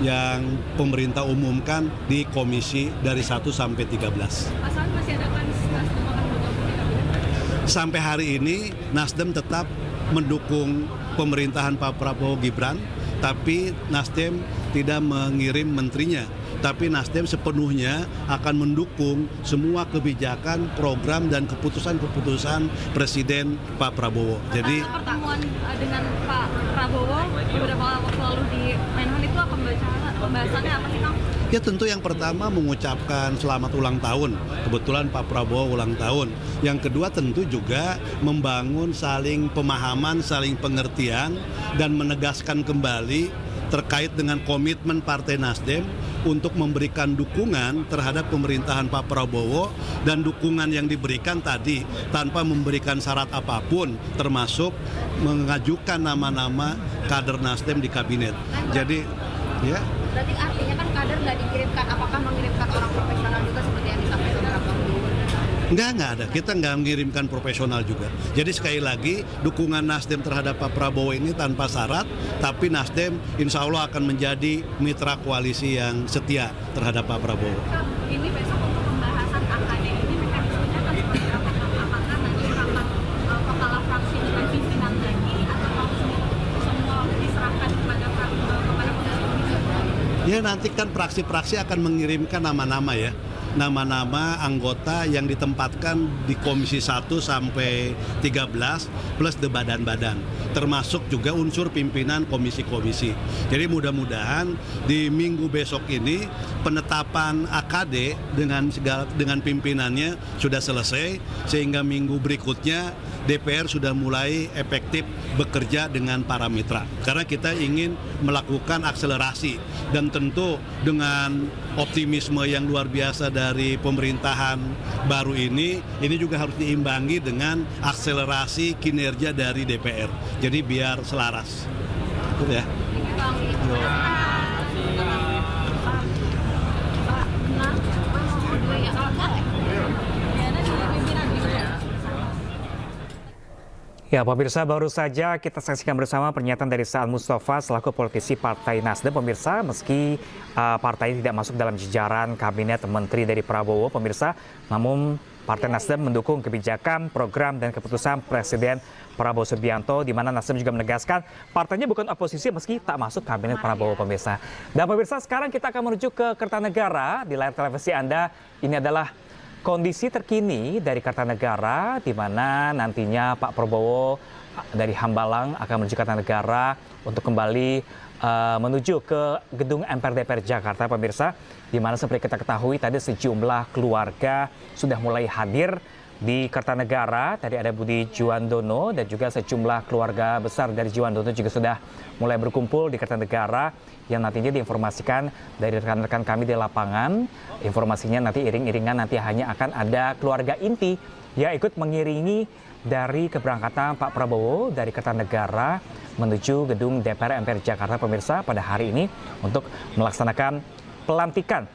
yang pemerintah umumkan di komisi dari 1 sampai 13. Pasangan masih ada kan Nasdem akan bergabung di kabinet? Sampai hari ini Nasdem tetap mendukung pemerintahan Pak Prabowo Gibran, tapi Nasdem tidak mengirim menterinya. Tapi Nasdem sepenuhnya akan mendukung semua kebijakan, program, dan keputusan-keputusan Presiden Pak Prabowo. Jadi pertemuan dengan Pak Prabowo beberapa waktu lalu di Menhan itu akan pembahasannya apa sih, Kang? ya tentu yang pertama mengucapkan selamat ulang tahun. Kebetulan Pak Prabowo ulang tahun. Yang kedua tentu juga membangun saling pemahaman, saling pengertian, dan menegaskan kembali terkait dengan komitmen Partai Nasdem untuk memberikan dukungan terhadap pemerintahan Pak Prabowo, dan dukungan yang diberikan tadi tanpa memberikan syarat apapun, termasuk mengajukan nama-nama kader Nasdem di kabinet. Jadi ya. Berarti artinya kan kader nggak dikirimkan, apakah mengirimkan orang profesional juga seperti yang disampaikan Pak Prabowo? Enggak ada. Kita nggak mengirimkan profesional juga. Jadi sekali lagi, dukungan Nasdem terhadap Pak Prabowo ini tanpa syarat, tapi Nasdem insya Allah akan menjadi mitra koalisi yang setia terhadap Pak Prabowo. Ini besok untuk pembahasan AKD ini mekanismenya akan seperti apa? Apakah nanti rapat kepala fraksi dengan pimpinan lagi, atau semua diserahkan kepada komisi? Ya nanti kan praksi-praksi akan mengirimkan nama-nama ya. Nama-nama anggota yang ditempatkan di Komisi 1 sampai 13 plus di badan-badan, termasuk juga unsur pimpinan komisi-komisi. Jadi mudah-mudahan di minggu besok ini penetapan AKD dengan pimpinannya sudah selesai, sehingga minggu berikutnya DPR sudah mulai efektif bekerja dengan para mitra. Karena kita ingin melakukan akselerasi, dan tentu dengan optimisme yang luar biasa dari pemerintahan baru ini juga harus diimbangi dengan akselerasi kinerja dari DPR. Jadi biar selaras. Betul ya. Ya, pemirsa, baru saja kita saksikan bersama pernyataan dari Saan Mustafa selaku politisi Partai Nasdem. Pemirsa, meski partai tidak masuk dalam jajaran kabinet menteri dari Prabowo, pemirsa, namun Partai Nasdem mendukung kebijakan, program, dan keputusan Presiden Prabowo Subianto, di mana Nasdem juga menegaskan partainya bukan oposisi meski tak masuk kabinet Prabowo, pemirsa. Dan pemirsa, sekarang kita akan menuju ke Kertanegara. Di layar televisi Anda, ini adalah kondisi terkini dari Kertanegara, di mana nantinya Pak Prabowo dari Hambalang akan menuju Kertanegara untuk kembali menuju ke gedung MPR DPR Jakarta, pemirsa, di mana seperti kita ketahui tadi sejumlah keluarga sudah mulai hadir di Kertanegara. Tadi ada Budi Juandono dan juga sejumlah keluarga besar dari Juandono juga sudah mulai berkumpul di Kertanegara, yang nantinya diinformasikan dari rekan-rekan kami di lapangan. Informasinya nanti iring-iringan nanti hanya akan ada keluarga inti yang ikut mengiringi dari keberangkatan Pak Prabowo dari Kertanegara menuju gedung DPR MPR Jakarta, pemirsa, pada hari ini untuk melaksanakan pelantikan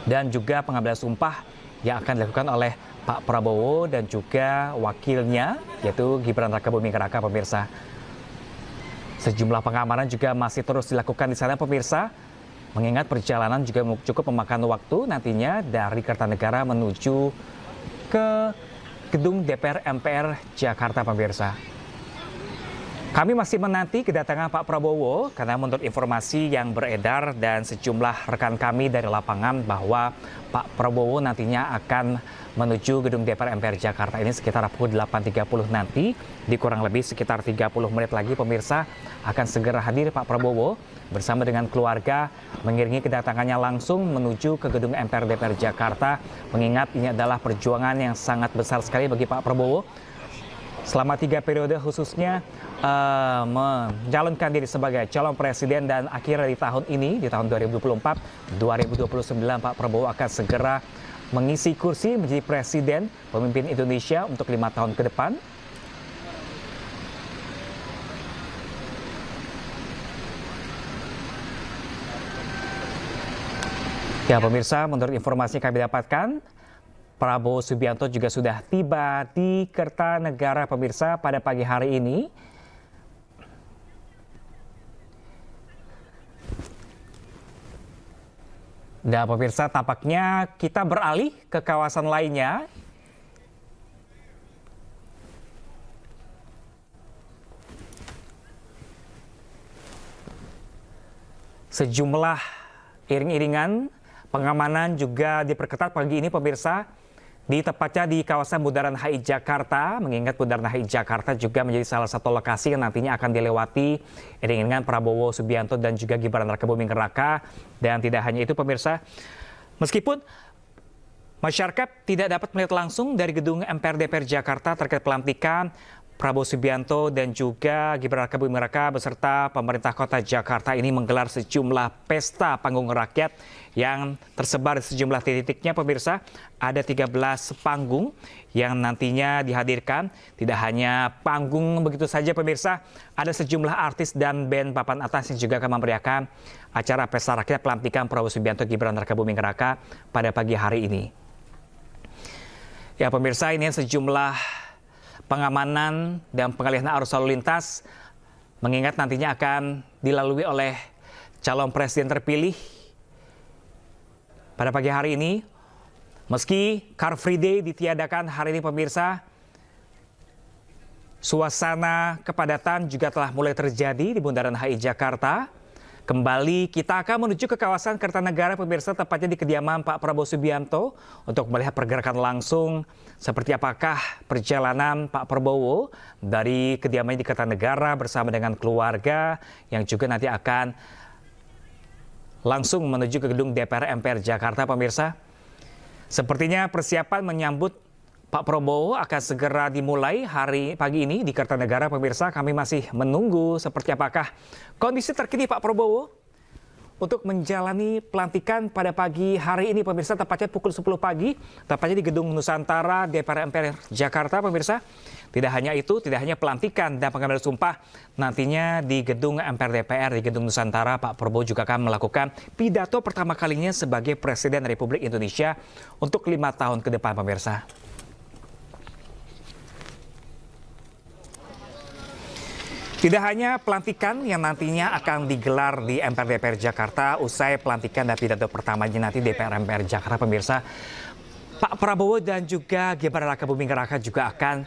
dan juga pengambilan sumpah yang akan dilakukan oleh Pak Prabowo dan juga wakilnya, yaitu Gibran Rakabuming Raka, pemirsa. Sejumlah pengamanan juga masih terus dilakukan di sana, pemirsa, mengingat perjalanan juga cukup memakan waktu nantinya dari Kertanegara menuju ke gedung DPR MPR Jakarta, pemirsa. Kami masih menanti kedatangan Pak Prabowo, karena menurut informasi yang beredar dan sejumlah rekan kami dari lapangan bahwa Pak Prabowo nantinya akan menuju gedung DPR MPR Jakarta ini sekitar pukul 8.30 nanti. Di kurang lebih sekitar 30 menit lagi, pemirsa, akan segera hadir Pak Prabowo bersama dengan keluarga mengiringi kedatangannya langsung menuju ke gedung MPR DPR Jakarta. Mengingat ini adalah perjuangan yang sangat besar sekali bagi Pak Prabowo selama 3 periode, khususnya mencalonkan diri sebagai calon presiden, dan akhirnya di tahun ini, di tahun 2024, 2029 Pak Prabowo akan segera mengisi kursi menjadi presiden pemimpin Indonesia untuk 5 tahun ke depan. Ya, pemirsa, menurut informasi yang kami dapatkan, Prabowo Subianto juga sudah tiba di Kertanegara, pemirsa, pada pagi hari ini. Dan pemirsa, tampaknya kita beralih ke kawasan lainnya. Sejumlah iring-iringan pengamanan juga diperketat pagi ini pemirsa, di tepatnya di kawasan Bundaran HI Jakarta, mengingat Bundaran HI Jakarta juga menjadi salah satu lokasi yang nantinya akan dilewati iring-iringan Prabowo Subianto dan juga Gibran Rakabuming Raka. Dan tidak hanya itu pemirsa, meskipun masyarakat tidak dapat melihat langsung dari gedung MPR DPR Jakarta terkait pelantikan Prabowo Subianto dan juga Gibran Rakabuming Raka beserta pemerintah kota Jakarta ini menggelar sejumlah pesta panggung rakyat yang tersebar di sejumlah titiknya pemirsa. Ada 13 panggung yang nantinya dihadirkan. Tidak hanya panggung begitu saja pemirsa, ada sejumlah artis dan band papan atas yang juga akan memeriahkan acara pesta rakyat pelantikan Prabowo Subianto Gibran Rakabuming Raka pada pagi hari ini. Ya pemirsa, ini sejumlah pengamanan dan pengalihan arus lalu lintas mengingat nantinya akan dilalui oleh calon presiden terpilih pada pagi hari ini. Meski Car Free Day ditiadakan hari ini pemirsa, suasana kepadatan juga telah mulai terjadi di Bundaran HI Jakarta. Kembali kita akan menuju ke kawasan Kertanegara pemirsa, tepatnya di kediaman Pak Prabowo Subianto untuk melihat pergerakan langsung seperti apakah perjalanan Pak Prabowo dari kediamannya di Kertanegara bersama dengan keluarga yang juga nanti akan langsung menuju ke gedung DPR MPR Jakarta pemirsa. Sepertinya persiapan menyambut Pak Prabowo akan segera dimulai pagi ini di Kertanegara pemirsa. Kami masih menunggu seperti apakah kondisi terkini Pak Prabowo untuk menjalani pelantikan pada pagi hari ini pemirsa, tepatnya pukul 10 pagi, tepatnya di Gedung Nusantara DPR MPR Jakarta pemirsa. Tidak hanya itu, tidak hanya pelantikan dan pengambilan sumpah, nantinya di Gedung MPR DPR di Gedung Nusantara Pak Prabowo juga akan melakukan pidato pertama kalinya sebagai Presiden Republik Indonesia untuk 5 tahun ke depan pemirsa. Tidak hanya pelantikan yang nantinya akan digelar di MPR DPR Jakarta, usai pelantikan dan pidato pertamanya nanti DPR MPR Jakarta pemirsa, Pak Prabowo dan juga Gibran Rakabuming Raka juga akan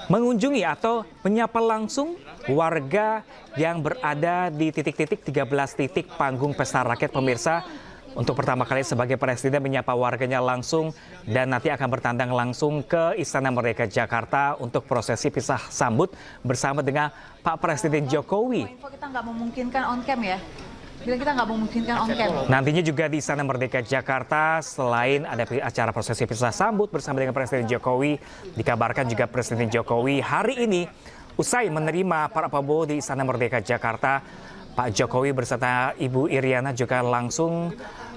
mengunjungi atau menyapa langsung warga yang berada di titik-titik 13 titik panggung pesta rakyat pemirsa. Untuk pertama kali sebagai presiden menyapa warganya langsung dan nanti akan bertandang langsung ke Istana Merdeka Jakarta untuk prosesi pisah sambut bersama dengan Pak Presiden Jokowi. Kita nggak memungkinkan on cam ya? Bilang kita nggak memungkinkan on cam. Nantinya juga di Istana Merdeka Jakarta selain ada acara prosesi pisah sambut bersama dengan Presiden Jokowi, dikabarkan juga Presiden Jokowi hari ini usai menerima para Prabowo di Istana Merdeka Jakarta, Pak Jokowi beserta Ibu Iriana juga langsung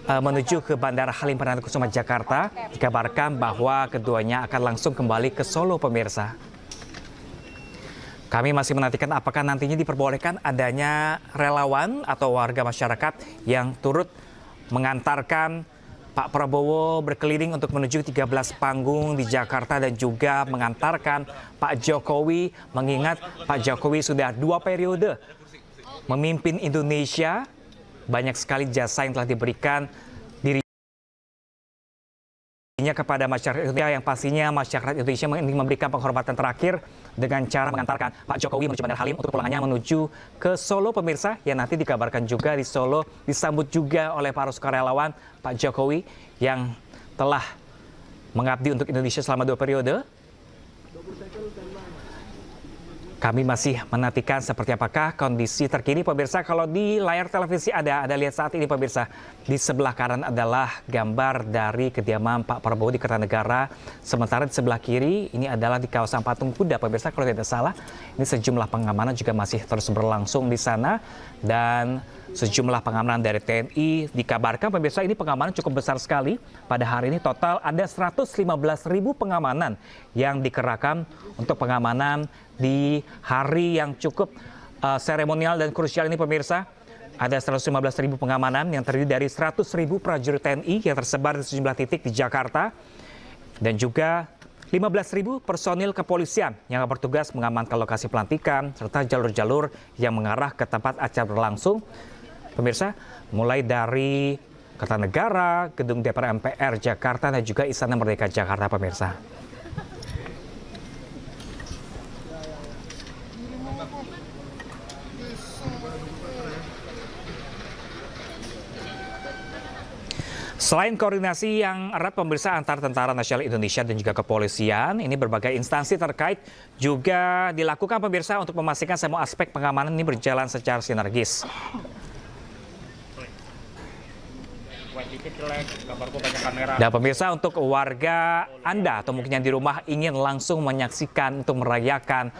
menuju ke Bandara Halim Perdana Kusuma Jakarta. Dikabarkan bahwa keduanya akan langsung kembali ke Solo pemirsa. Kami masih menantikan apakah nantinya diperbolehkan adanya relawan atau warga masyarakat yang turut mengantarkan Pak Prabowo berkeliling untuk menuju 13 panggung di Jakarta dan juga mengantarkan Pak Jokowi, mengingat Pak Jokowi sudah 2 periode memimpin Indonesia. Banyak sekali jasa yang telah diberikan dirinya kepada masyarakat Indonesia, yang pastinya masyarakat Indonesia ingin memberikan penghormatan terakhir dengan cara mengantarkan Pak Jokowi menuju Bandara Halim untuk pulangannya menuju ke Solo pemirsa, yang nanti dikabarkan juga di Solo disambut juga oleh para sukarelawan Pak Jokowi yang telah mengabdi untuk Indonesia selama 2 periode. Kami masih menantikan seperti apakah kondisi terkini pemirsa. Kalau di layar televisi ada lihat saat ini pemirsa, di sebelah kanan adalah gambar dari kediaman Pak Prabowo di Kertanegara. Sementara di sebelah kiri ini adalah di kawasan Patung Kuda pemirsa kalau tidak salah. Ini sejumlah pengamanan juga masih terus berlangsung di sana dan sejumlah pengamanan dari TNI dikabarkan pemirsa ini pengamanan cukup besar sekali. Pada hari ini total ada 115.000 pengamanan yang dikerahkan untuk pengamanan di hari yang cukup seremonial dan krusial ini pemirsa. Ada 115.000 pengamanan yang terdiri dari 100.000 prajurit TNI yang tersebar di sejumlah titik di Jakarta dan juga 15.000 personil kepolisian yang bertugas mengamankan lokasi pelantikan serta jalur-jalur yang mengarah ke tempat acara berlangsung. Pemirsa, mulai dari Kertanegara, Gedung DPR MPR Jakarta, dan juga Istana Merdeka Jakarta, pemirsa. Selain koordinasi yang erat pemirsa antar Tentara Nasional Indonesia dan juga kepolisian, ini berbagai instansi terkait juga dilakukan pemirsa untuk memastikan semua aspek pengamanan ini berjalan secara sinergis. Dan pemirsa, untuk warga Anda atau mungkin yang di rumah ingin langsung menyaksikan untuk merayakan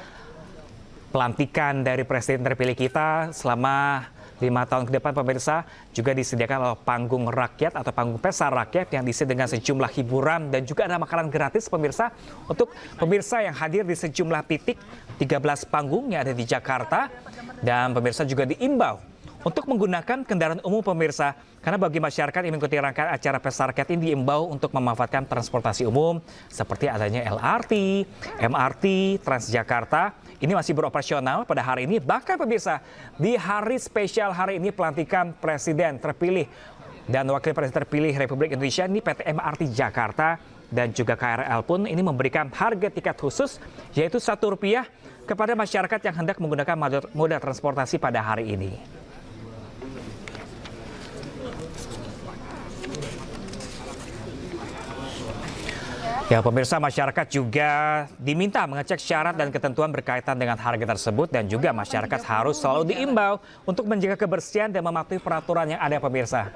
pelantikan dari Presiden terpilih kita selama 5 tahun ke depan, pemirsa, juga disediakan oleh panggung rakyat atau panggung pesta rakyat yang diisi dengan sejumlah hiburan dan juga ada makanan gratis, pemirsa, untuk pemirsa yang hadir di sejumlah titik 13 panggung yang ada di Jakarta. Dan pemirsa juga diimbau untuk menggunakan kendaraan umum, pemirsa, karena bagi masyarakat yang mengikuti rangkaian acara pesta rakyat ini diimbau untuk memanfaatkan transportasi umum seperti adanya LRT, MRT, Transjakarta. Ini masih beroperasional pada hari ini. Bahkan pemirsa, di hari spesial hari ini pelantikan Presiden terpilih dan Wakil Presiden terpilih Republik Indonesia, ini PT MRT Jakarta dan juga KRL pun ini memberikan harga tiket khusus yaitu Rp1 kepada masyarakat yang hendak menggunakan moda transportasi pada hari ini. Ya pemirsa, masyarakat juga diminta mengecek syarat dan ketentuan berkaitan dengan harga tersebut dan juga masyarakat harus selalu diimbau untuk menjaga kebersihan dan mematuhi peraturan yang ada, pemirsa.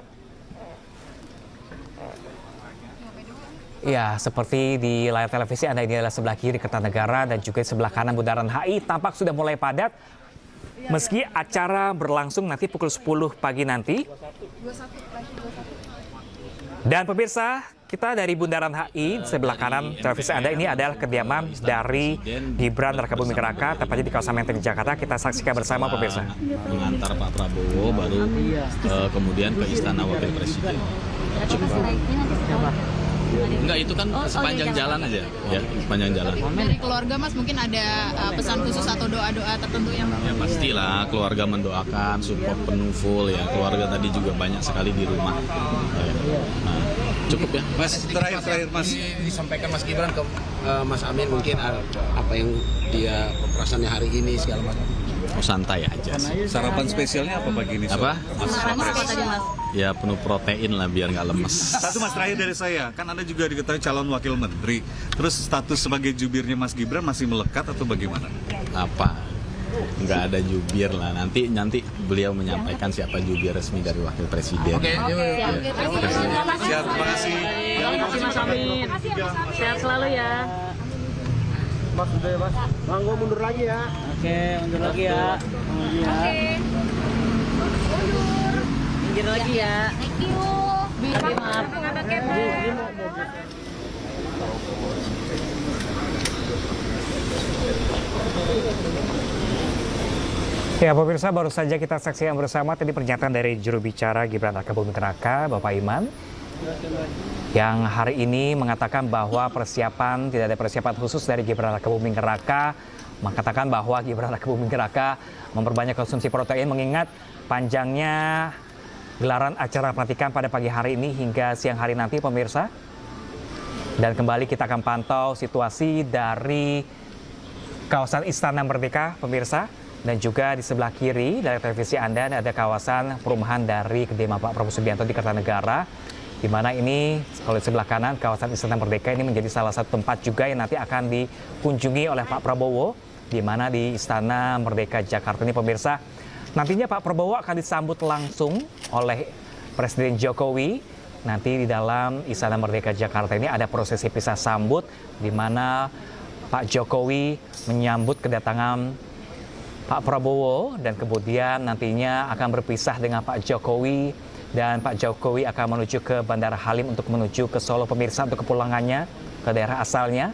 Ya, seperti di layar televisi Anda, ini adalah sebelah kiri Kertanegara dan juga sebelah kanan Bundaran HI tampak sudah mulai padat. Meski acara berlangsung nanti pukul 10 pagi nanti. Dan pemirsa, kita dari Bundaran HI, sebelah kanan televisi Anda ini adalah kediaman dari Gibran Rakabuming Raka, tepatnya di kawasan Menteng, Jakarta. Kita saksikan bersama, pemirsa. Mengantar Pak Prabowo, baru kemudian ke Istana Wakil Presiden. Enggak, itu kan sepanjang jalan aja, ya, sepanjang jalan. Dari keluarga Mas mungkin ada pesan khusus atau doa-doa tertentu yang... Ya pastilah, keluarga mendoakan, support penuh full ya. Keluarga tadi juga banyak sekali di rumah. Nah, cukup ya. Mas, terakhir Mas. Disampaikan Mas Gibran ke Mas Amin mungkin apa yang dia perasaannya hari ini segala macam. Oh, santai aja sih. Sarapan spesialnya apa pagi ini? Apa? Mas. Ya penuh protein lah biar nggak lemes. Satu Mas, terakhir dari saya, kan Anda juga diketahui calon wakil menteri. Terus status sebagai jubirnya Mas Gibran masih melekat atau bagaimana? Apa? Nggak ada jubir lah. Nanti beliau menyampaikan siapa jubir resmi dari wakil presiden. Oke, Siap, terima kasih. Mas Amin. Sehat selalu ya. Mas, udah Mas. Manggo mundur lagi ya. Oke, mundur lagi ya. Oke. Minggir lagi ya. Thank you. Oke, maaf. Nggak pakai maaf. Ya pemirsa, baru saja kita saksikan bersama tadi pernyataan dari juru bicara Gibran Rakabuming Raka, Bapak Iman, yang hari ini mengatakan bahwa tidak ada persiapan khusus dari Gibran Rakabuming Raka, mengatakan bahwa Gibran Rakabuming Raka memperbanyak konsumsi protein mengingat panjangnya gelaran acara pelantikan pada pagi hari ini hingga siang hari nanti, pemirsa. Dan kembali kita akan pantau situasi dari kawasan Istana Merdeka, pemirsa. Dan juga di sebelah kiri dari televisi Anda ada kawasan perumahan dari kediaman Pak Prabowo Subianto di Kertanegara, di mana ini kalau di sebelah kanan kawasan Istana Merdeka ini menjadi salah satu tempat juga yang nanti akan dikunjungi oleh Pak Prabowo, di mana di Istana Merdeka Jakarta ini, pemirsa. Nantinya Pak Prabowo akan disambut langsung oleh Presiden Jokowi. Nanti di dalam Istana Merdeka Jakarta ini ada prosesi pisah sambut, di mana Pak Jokowi menyambut kedatangan Pak Prabowo dan kemudian nantinya akan berpisah dengan Pak Jokowi dan Pak Jokowi akan menuju ke Bandara Halim untuk menuju ke Solo, pemirsa, untuk kepulangannya ke daerah asalnya.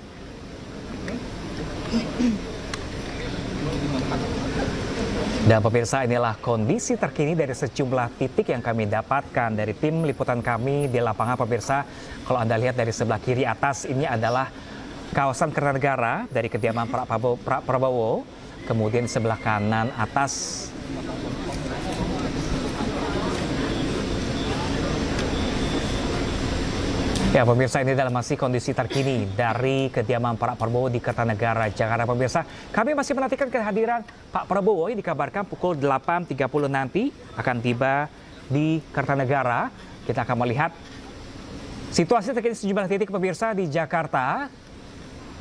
Dan pemirsa, inilah kondisi terkini dari sejumlah titik yang kami dapatkan dari tim liputan kami di lapangan, pemirsa. Kalau Anda lihat dari sebelah kiri atas ini adalah kawasan Kertanegara dari kediaman Pak Prabowo. Kemudian sebelah kanan atas Ya pemirsa, ini adalah masih kondisi terkini dari kediaman Pak Prabowo di Kertanegara, Jakarta. Pemirsa, kami masih menantikan kehadiran Pak Prabowo yang dikabarkan pukul 8.30 nanti akan tiba di Kertanegara. Kita akan melihat situasi terkini sejumlah titik pemirsa di Jakarta.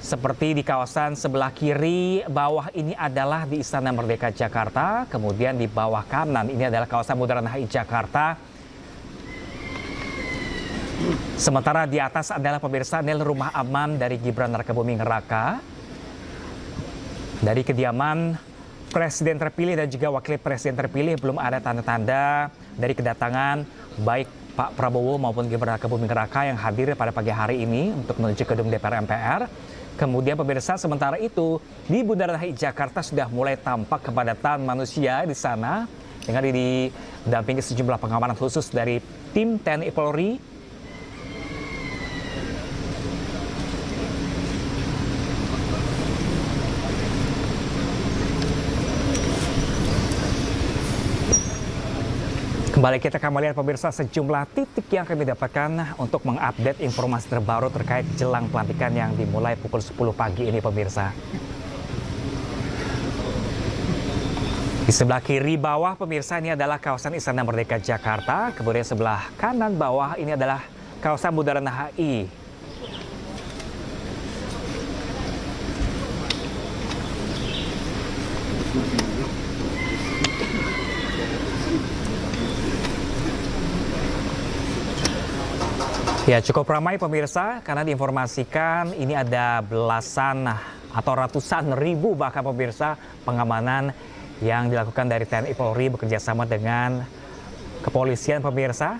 Seperti di kawasan sebelah kiri bawah ini adalah di Istana Merdeka Jakarta. Kemudian di bawah kanan ini adalah kawasan Bundaran HI Jakarta. Sementara di atas adalah pemirsa nil rumah aman dari Gibran Rakabuming Raka. Dari kediaman Presiden terpilih dan juga Wakil Presiden terpilih belum ada tanda-tanda dari kedatangan baik Pak Prabowo maupun Gibran Rakabuming Raka yang hadir pada pagi hari ini untuk menuju gedung DPR MPR. Kemudian pemirsa, sementara itu di Bundaran HI Jakarta sudah mulai tampak kepadatan manusia di sana dengan didampingi sejumlah pengamanan khusus dari tim TNI Polri. Kembali kita akan melihat pemirsa sejumlah titik yang kami dapatkan untuk mengupdate informasi terbaru terkait jelang pelantikan yang dimulai pukul 10 pagi ini pemirsa. Di sebelah kiri bawah pemirsa ini adalah kawasan Istana Merdeka Jakarta. Kemudian sebelah kanan bawah ini adalah kawasan Bundaran HI. Ya, cukup ramai pemirsa karena diinformasikan ini ada belasan atau ratusan ribu bahkan pemirsa pengamanan yang dilakukan dari TNI Polri bekerjasama dengan kepolisian pemirsa.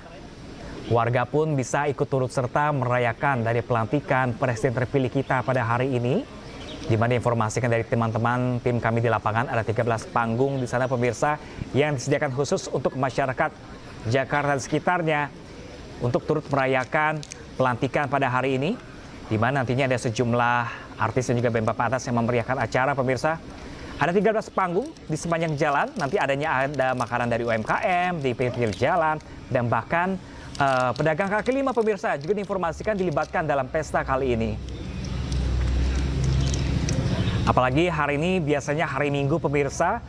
Warga pun bisa ikut turut serta merayakan dari pelantikan Presiden terpilih kita pada hari ini. Di mana diinformasikan dari teman-teman tim kami di lapangan ada 13 panggung di sana pemirsa yang disediakan khusus untuk masyarakat Jakarta dan sekitarnya untuk turut merayakan pelantikan pada hari ini, di mana nantinya ada sejumlah artis dan juga band papan atas yang memeriahkan acara pemirsa. Ada 13 panggung di sepanjang jalan, nanti ada makanan dari UMKM di pinggir jalan, dan bahkan pedagang kaki lima pemirsa juga diinformasikan dilibatkan dalam pesta kali ini. Apalagi hari ini biasanya hari Minggu pemirsa,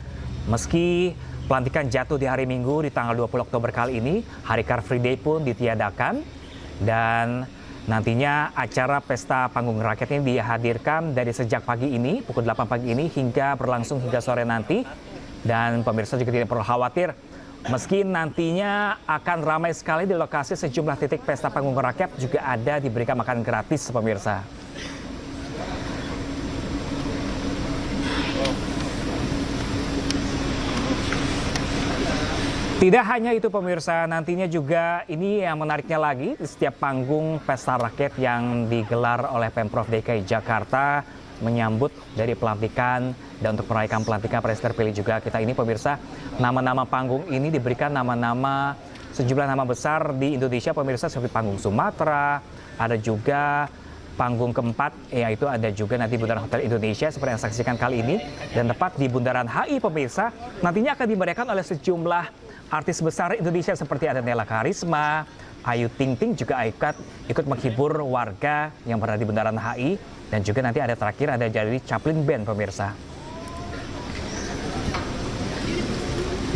meski pelantikan jatuh di hari Minggu di tanggal 20 Oktober kali ini, hari Car Free Day pun ditiadakan dan nantinya acara Pesta Panggung Rakyat ini dihadirkan dari sejak pagi ini, pukul 8 pagi ini hingga berlangsung hingga sore nanti. Dan pemirsa juga tidak perlu khawatir, meski nantinya akan ramai sekali di lokasi sejumlah titik Pesta Panggung Rakyat juga ada diberikan makan gratis pemirsa. Tidak hanya itu pemirsa, nantinya juga ini yang menariknya lagi, di setiap panggung pesta rakyat yang digelar oleh Pemprov DKI Jakarta menyambut dari pelantikan dan untuk merayakan pelantikan Presiden terpilih juga kita ini pemirsa, nama-nama panggung ini diberikan nama-nama sejumlah nama besar di Indonesia pemirsa seperti panggung Sumatera, ada juga panggung keempat, yaitu ada juga nanti Bundaran Hotel Indonesia seperti yang saksikan kali ini, dan tepat di Bundaran HI pemirsa, nantinya akan dimeriahkan oleh sejumlah artis besar Indonesia seperti ada Nela Karisma, Ayu Ting Ting juga ikut menghibur warga yang berada di Bundaran HI, dan juga nanti ada terakhir ada dari Chaplin Band pemirsa.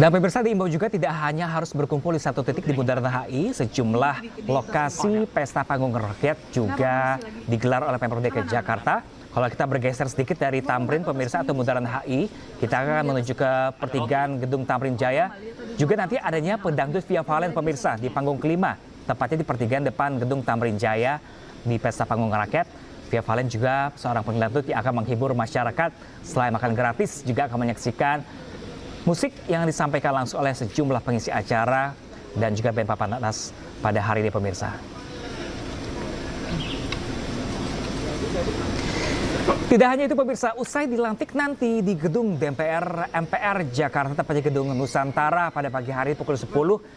Dan pemirsa diimbau juga tidak hanya harus berkumpul di satu titik di Bundaran HI, sejumlah lokasi Pesta Panggung Rakyat juga digelar oleh Pemprov DKI Jakarta. Kalau kita bergeser sedikit dari Tamrin pemirsa atau Bundaran HI, kita akan menuju ke pertigaan Gedung Tamrin Jaya. Juga nanti adanya pedangdut Via Valen pemirsa di panggung kelima, tepatnya di pertigaan depan Gedung Tamrin Jaya di Pesta Panggung Rakyat. Via Valen juga seorang pedangdut yang akan menghibur masyarakat. Selain makan gratis, juga akan menyaksikan musik yang disampaikan langsung oleh sejumlah pengisi acara dan juga band papan atas pada hari ini pemirsa. Tidak hanya itu pemirsa, usai dilantik nanti di gedung DPR MPR Jakarta, tepatnya gedung Nusantara pada pagi hari pukul 10,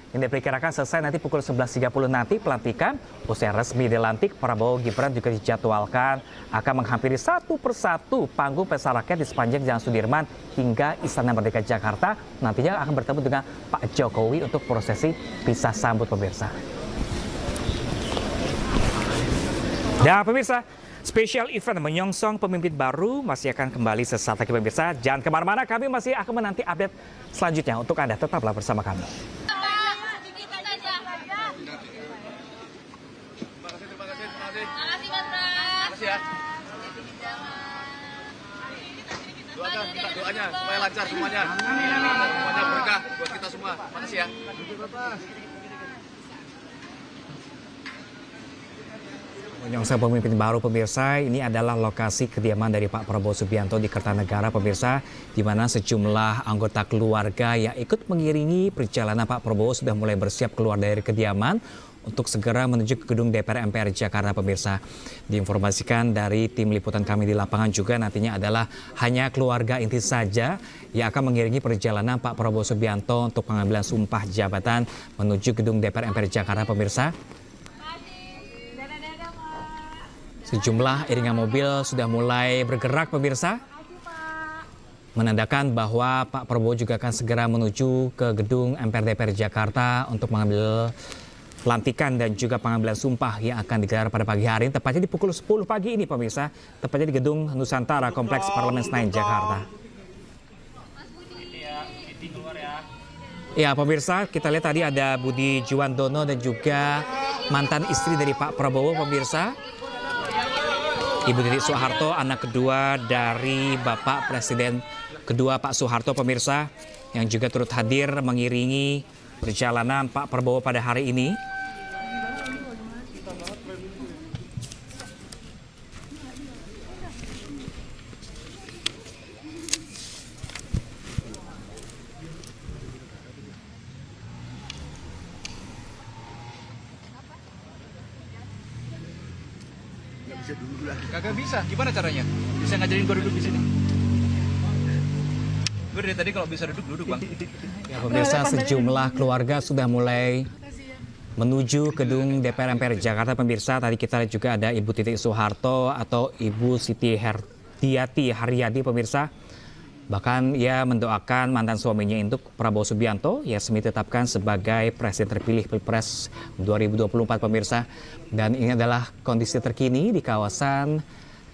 yang diperkirakan selesai nanti pukul 11.30 nanti pelantikan. Usai resmi dilantik, Prabowo Gibran juga dijadwalkan akan menghampiri satu persatu panggung pesta rakyat di sepanjang Jalan Sudirman hingga Istana Merdeka Jakarta. Nantinya akan bertemu dengan Pak Jokowi untuk prosesi pisah sambut pemirsa. Dan pemirsa, spesial event menyongsong pemimpin baru masih akan kembali sesaat lagi pemirsa. Jangan kemana-mana, kami masih akan menanti update selanjutnya untuk Anda. Tetaplah bersama kami. Doanya supaya lancar semuanya. Semuanya berkah buat kita semua. Makasih ya. Menyongsong pemimpin baru pemirsa, ini adalah lokasi kediaman dari Pak Prabowo Subianto di Kertanegara pemirsa, di mana sejumlah anggota keluarga yang ikut mengiringi perjalanan Pak Prabowo sudah mulai bersiap keluar dari kediaman untuk segera menuju ke gedung DPR MPR Jakarta pemirsa. Diinformasikan dari tim liputan kami di lapangan juga nantinya adalah hanya keluarga inti saja yang akan mengiringi perjalanan Pak Prabowo Subianto untuk pengambilan sumpah jabatan menuju gedung DPR MPR Jakarta pemirsa. Sejumlah iringan mobil sudah mulai bergerak pemirsa, menandakan bahwa Pak Prabowo juga akan segera menuju ke gedung MPR DPR Jakarta untuk mengambil pelantikan dan juga pengambilan sumpah yang akan digelar pada pagi hari, tepatnya di pukul 10 pagi ini pemirsa, tepatnya di gedung Nusantara Kompleks Parlemen Senayan Jakarta. Ya pemirsa, kita lihat tadi ada Budi Juwandono dan juga mantan istri dari Pak Prabowo pemirsa. Ibu Titik Soeharto, anak kedua dari Bapak Presiden kedua Pak Soeharto pemirsa, yang juga turut hadir mengiringi perjalanan Pak Prabowo pada hari ini. Kagak bisa. Gimana caranya? Bisa ngajarin gue duduk di sini. Gue dari tadi kalau bisa duduk, Bang. Ya, pemirsa, sejumlah keluarga sudah mulai menuju gedung DPR MPR Jakarta pemirsa. Tadi kita lihat juga ada Ibu Titik Soeharto atau Ibu Siti Herdiati Haryadi pemirsa. Bahkan ia mendoakan mantan suaminya untuk Prabowo Subianto yang resmi ditetapkan sebagai presiden terpilih Pilpres 2024 pemirsa. Dan ini adalah kondisi terkini di kawasan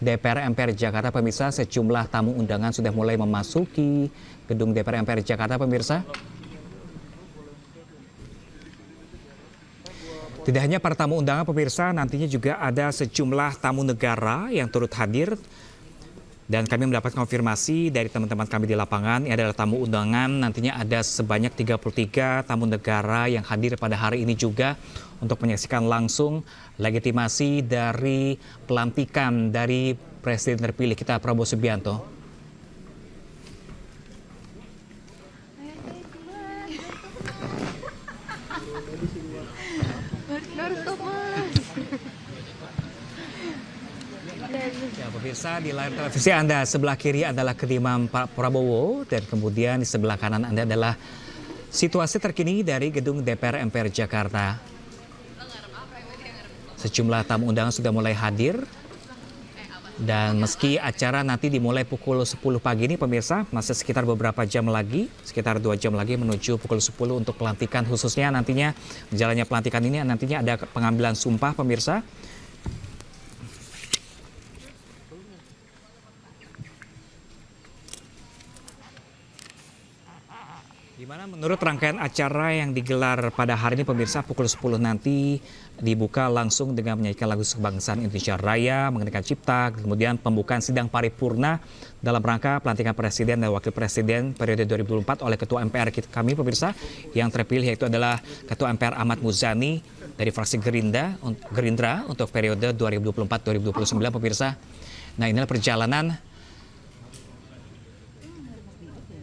DPR MPR Jakarta pemirsa. Sejumlah tamu undangan sudah mulai memasuki gedung DPR MPR Jakarta pemirsa. Tidak hanya para tamu undangan pemirsa, nantinya juga ada sejumlah tamu negara yang turut hadir. Dan kami mendapat konfirmasi dari teman-teman kami di lapangan, ini adalah tamu undangan, nantinya ada sebanyak 33 tamu negara yang hadir pada hari ini juga untuk menyaksikan langsung legitimasi dari pelantikan dari Presiden terpilih kita Prabowo Subianto. Ya pemirsa, di layar televisi Anda sebelah kiri adalah kediaman Pak Prabowo dan kemudian di sebelah kanan Anda adalah situasi terkini dari gedung DPR MPR Jakarta. Sejumlah tamu undangan sudah mulai hadir dan meski acara nanti dimulai pukul 10 pagi ini pemirsa, masih sekitar beberapa jam lagi, sekitar 2 jam lagi menuju pukul 10 untuk pelantikan, khususnya nantinya jalannya pelantikan ini nantinya ada pengambilan sumpah pemirsa. Di mana menurut rangkaian acara yang digelar pada hari ini pemirsa pukul 10 nanti dibuka langsung dengan menyanyikan lagu kebangsaan Indonesia Raya, mengenakan cipta, kemudian pembukaan sidang paripurna dalam rangka pelantikan Presiden dan Wakil Presiden periode 2024 oleh Ketua MPR kami pemirsa yang terpilih yaitu adalah Ketua MPR Ahmad Muzani dari fraksi Gerindra untuk periode 2024-2029 pemirsa. Nah inilah perjalanan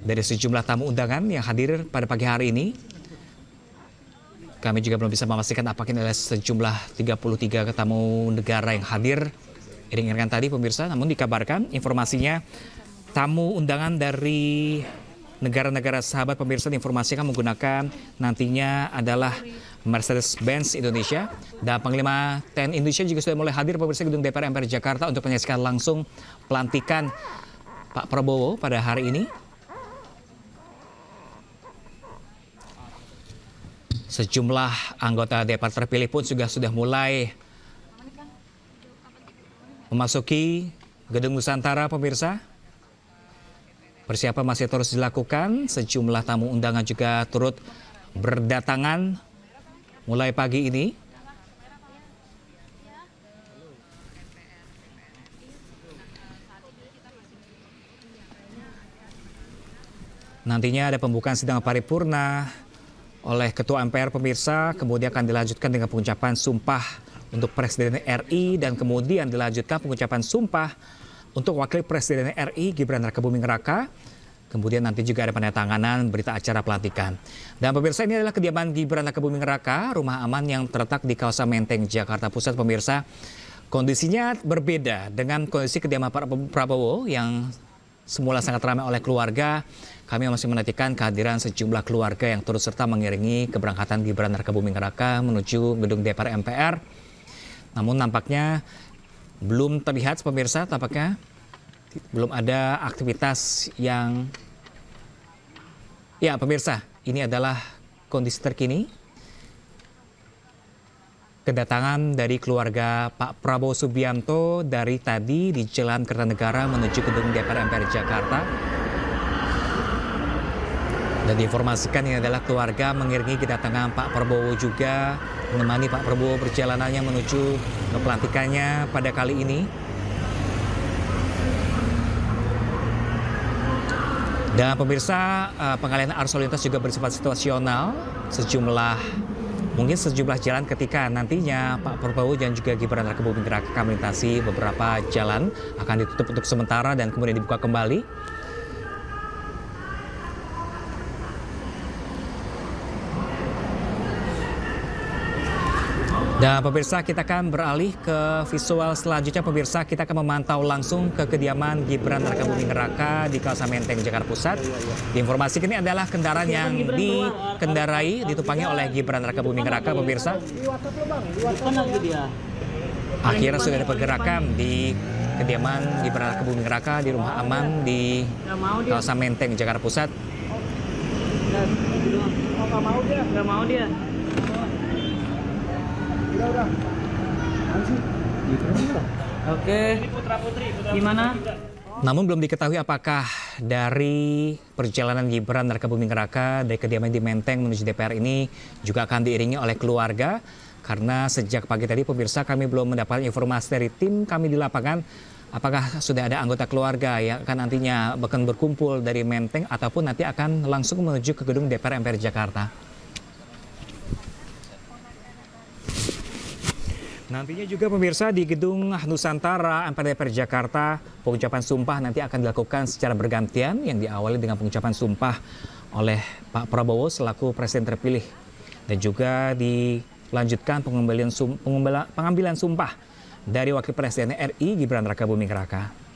dari sejumlah tamu undangan yang hadir pada pagi hari ini. Kami juga belum bisa memastikan apakah ini adalah sejumlah 33 tamu negara yang hadir iring-iringan tadi pemirsa. Namun dikabarkan informasinya tamu undangan dari negara-negara sahabat pemirsa diinformasikan menggunakan nantinya adalah Mercedes-Benz Indonesia. Dan Panglima TNI Indonesia juga sudah mulai hadir pemirsa gedung DPR MPR Jakarta untuk menyaksikan langsung pelantikan Pak Prabowo pada hari ini. Sejumlah anggota DPR terpilih pun juga sudah mulai memasuki Gedung Nusantara, pemirsa. Persiapan masih terus dilakukan, sejumlah tamu undangan juga turut berdatangan mulai pagi ini. Nantinya ada pembukaan sidang paripurna oleh Ketua MPR, pemirsa, kemudian akan dilanjutkan dengan pengucapan sumpah untuk Presiden RI dan kemudian dilanjutkan pengucapan sumpah untuk Wakil Presiden RI Gibran Rakabuming Raka. Kemudian nanti juga ada penandatanganan berita acara pelantikan. Dan pemirsa, ini adalah kediaman Gibran Rakabuming Raka, rumah aman yang terletak di kawasan Menteng, Jakarta Pusat, pemirsa. Kondisinya berbeda dengan kondisi kediaman Pak Prabowo yang semula sangat ramai oleh keluarga. Kami masih menantikan kehadiran sejumlah keluarga yang turut serta mengiringi keberangkatan Gibran Rakabuming Raka menuju gedung DPR MPR. Namun nampaknya belum terlihat, pemirsa, tampaknya belum ada aktivitas yang... Ya, pemirsa, ini adalah kondisi terkini kedatangan dari keluarga Pak Prabowo Subianto dari tadi di Jalan Kertanegara menuju gedung DPR MPR Jakarta. Dan diinformasikan ini adalah keluarga mengiringi kedatangan Pak Prabowo juga, menemani Pak Prabowo perjalanannya menuju ke pelantikannya pada kali ini. Dan pemirsa, pengalihan arus lalu lintas juga bersifat situasional. Mungkin sejumlah jalan ketika nantinya Pak Prabowo dan juga Gibran Rakabuming Raka akan melintasi beberapa jalan akan ditutup untuk sementara dan kemudian dibuka kembali. Dan pemirsa, kita akan beralih ke visual selanjutnya. Pemirsa, kita akan memantau langsung ke kediaman Gibran Rakabuming Raka di kawasan Menteng, Jakarta Pusat. Informasi ini adalah kendaraan yang ditumpangi oleh Gibran Rakabuming Raka, pemirsa. Akhirnya sudah ada pergerakan di kediaman Gibran Rakabuming Raka di rumah aman di kawasan Menteng, Jakarta Pusat. Nggak mau dia. Oke. Gimana? Namun belum diketahui apakah dari perjalanan Gibran Rakabuming Raka dari kediaman di Menteng menuju DPR ini juga akan diiringi oleh keluarga. Karena sejak pagi tadi, pemirsa, kami belum mendapatkan informasi dari tim kami di lapangan apakah sudah ada anggota keluarga yang akan nantinya bahkan berkumpul dari Menteng ataupun nanti akan langsung menuju ke gedung DPR MPR Jakarta. Nantinya juga, pemirsa, di Gedung Nusantara MPR DPR Jakarta, pengucapan sumpah nanti akan dilakukan secara bergantian, yang diawali dengan pengucapan sumpah oleh Pak Prabowo selaku Presiden terpilih. Dan juga dilanjutkan pengambilan sumpah dari Wakil Presiden RI Gibran Rakabuming Raka.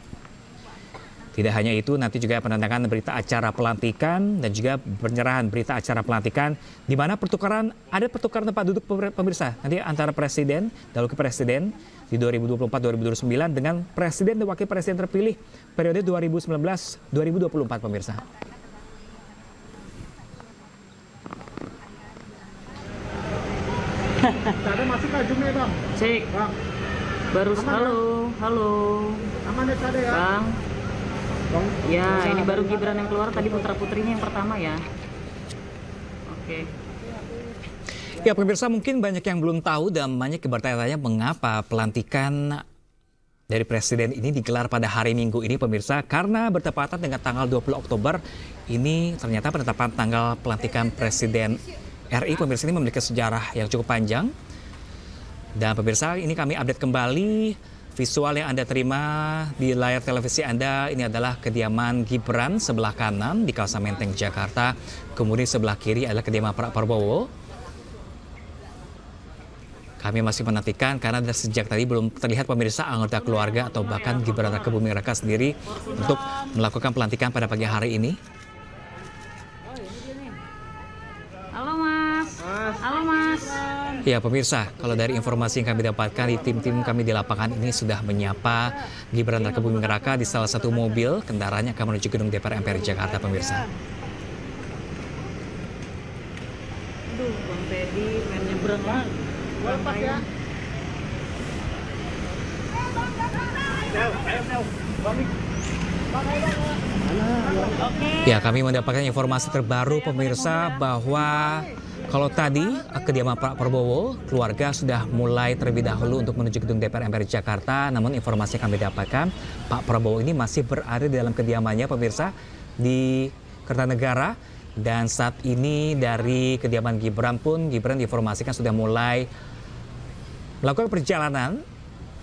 Tidak hanya itu, nanti juga penandatanganan berita acara pelantikan dan juga penyerahan berita acara pelantikan, di mana ada pertukaran tempat duduk, pemirsa, nanti antara Presiden dan Wakil Presiden di 2024-2029 dengan Presiden dan Wakil Presiden terpilih periode 2019-2024, pemirsa. Ada masuk ke Jumnya, Bang. Cek. Bang. Baru halo. Aman ya, Sade ya? Bang. Ya, ini baru Gibran yang keluar, tadi putra-putrinya yang pertama ya. Oke. Ya, pemirsa, mungkin banyak yang belum tahu dan banyak yang bertanya-tanya mengapa pelantikan dari Presiden ini digelar pada hari Minggu ini, pemirsa. Karena bertepatan dengan tanggal 20 Oktober ini ternyata penetapan tanggal pelantikan Presiden RI, pemirsa, ini memiliki sejarah yang cukup panjang. Dan pemirsa, ini kami update kembali visual yang Anda terima di layar televisi Anda. Ini adalah kediaman Gibran sebelah kanan di kawasan Menteng, Jakarta. Kemudian sebelah kiri adalah kediaman Pak Prabowo. Kami masih menantikan karena sejak tadi belum terlihat, pemirsa, anggota keluarga atau bahkan Gibran Rakabuming Raka sendiri untuk melakukan pelantikan pada pagi hari ini. Halo Mas. Halo Mas. Ya, pemirsa, kalau dari informasi yang kami dapatkan, di tim-tim kami di lapangan ini sudah menyapa Gibran Rakabuming Raka di salah satu mobil kendaraannya akan menuju gedung DPR MPR Jakarta, pemirsa. Aduh, Bang Teddy main nyebrang lah. Lepas ya. Ya, kami mendapatkan informasi terbaru pemirsa bahwa kalau tadi kediaman Pak Prabowo, keluarga sudah mulai terlebih dahulu untuk menuju gedung DPR MPR Jakarta. Namun informasi yang kami dapatkan, Pak Prabowo ini masih berada di dalam kediamannya pemirsa di Kertanegara. Dan saat ini dari kediaman Gibran pun, Gibran diinformasikan sudah mulai melakukan perjalanan,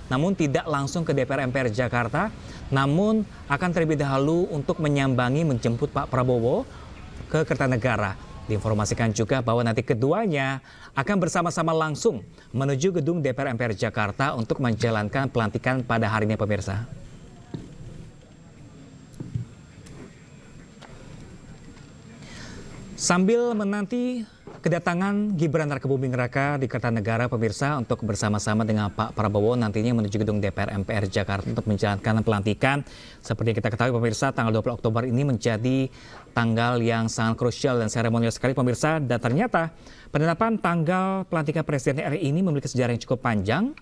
namun tidak langsung ke DPR MPR Jakarta, namun akan terlebih dahulu untuk menyambangi menjemput Pak Prabowo ke Kertanegara. Diinformasikan juga bahwa nanti keduanya akan bersama-sama langsung menuju gedung DPR MPR Jakarta untuk menjalankan pelantikan pada hari ini pemirsa. Sambil menanti kedatangan Gibran Rakabuming Raka di Kertanegara pemirsa untuk bersama-sama dengan Pak Prabowo nantinya menuju gedung DPR MPR Jakarta untuk menjalankan pelantikan. Seperti yang kita ketahui pemirsa, tanggal 20 Oktober ini menjadi tanggal yang sangat krusial dan seremonial sekali pemirsa. Dan ternyata penetapan tanggal pelantikan Presiden RI ini memiliki sejarah yang cukup panjang,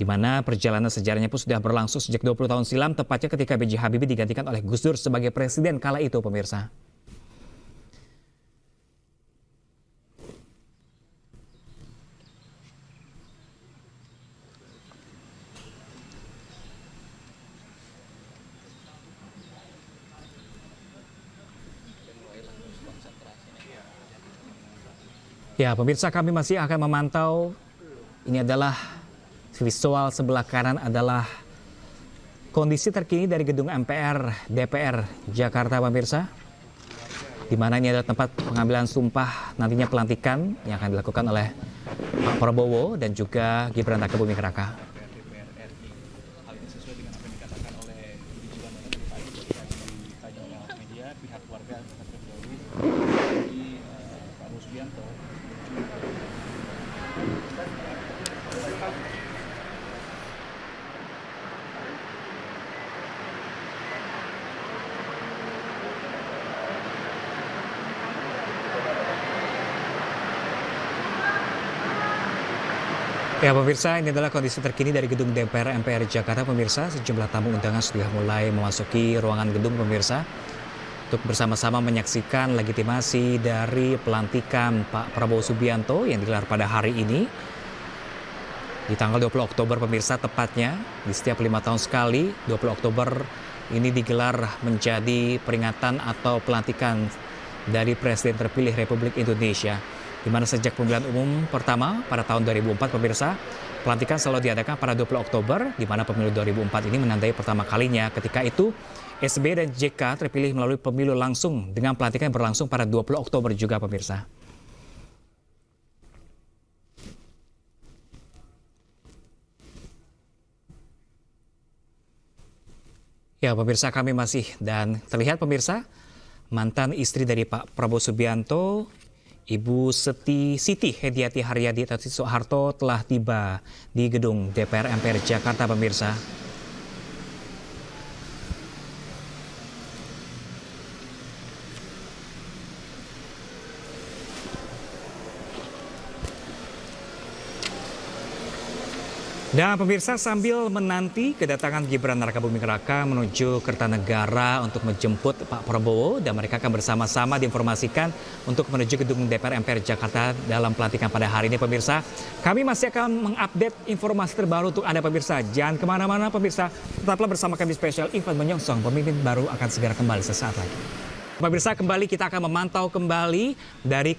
di mana perjalanan sejarahnya pun sudah berlangsung sejak 20 tahun silam, tepatnya ketika B.J. Habibie digantikan oleh Gus Dur sebagai presiden kala itu pemirsa. Ya, pemirsa, kami masih akan memantau. Ini adalah visual sebelah kanan adalah kondisi terkini dari gedung MPR DPR Jakarta pemirsa. Di mana ini adalah tempat pengambilan sumpah nantinya pelantikan yang akan dilakukan oleh Pak Prabowo dan juga Gibran Rakabuming Raka. Ya pemirsa, ini adalah kondisi terkini dari gedung DPR MPR Jakarta pemirsa. Sejumlah tamu undangan sudah mulai memasuki ruangan gedung pemirsa untuk bersama-sama menyaksikan legitimasi dari pelantikan Pak Prabowo Subianto yang digelar pada hari ini. Di tanggal 20 Oktober pemirsa tepatnya, di setiap 5 tahun sekali 20 Oktober ini digelar menjadi peringatan atau pelantikan dari Presiden terpilih Republik Indonesia. Di mana sejak pemilihan umum pertama pada tahun 2004 pemirsa, pelantikan selalu diadakan pada 20 Oktober, di mana pemilu 2004 ini menandai pertama kalinya. Ketika itu, SBY dan JK terpilih melalui pemilu langsung dengan pelantikan yang berlangsung pada 20 Oktober juga pemirsa. Ya pemirsa, kami masih dan terlihat pemirsa, mantan istri dari Pak Prabowo Subianto, Ibu Siti Hediati Haryadi atau Soeharto telah tiba di gedung DPR MPR Jakarta pemirsa. Dan pemirsa, sambil menanti kedatangan Gibran Rakabuming Raka menuju Kertanegara untuk menjemput Pak Prabowo, dan mereka akan bersama-sama diinformasikan untuk menuju gedung DPR MPR Jakarta dalam pelantikan pada hari ini pemirsa. Kami masih akan mengupdate informasi terbaru untuk Anda pemirsa. Jangan kemana-mana pemirsa, tetaplah bersama kami spesial Ivan Menyongsong, pemimpin baru akan segera kembali sesaat lagi. Pemirsa, kembali kita akan memantau kembali dari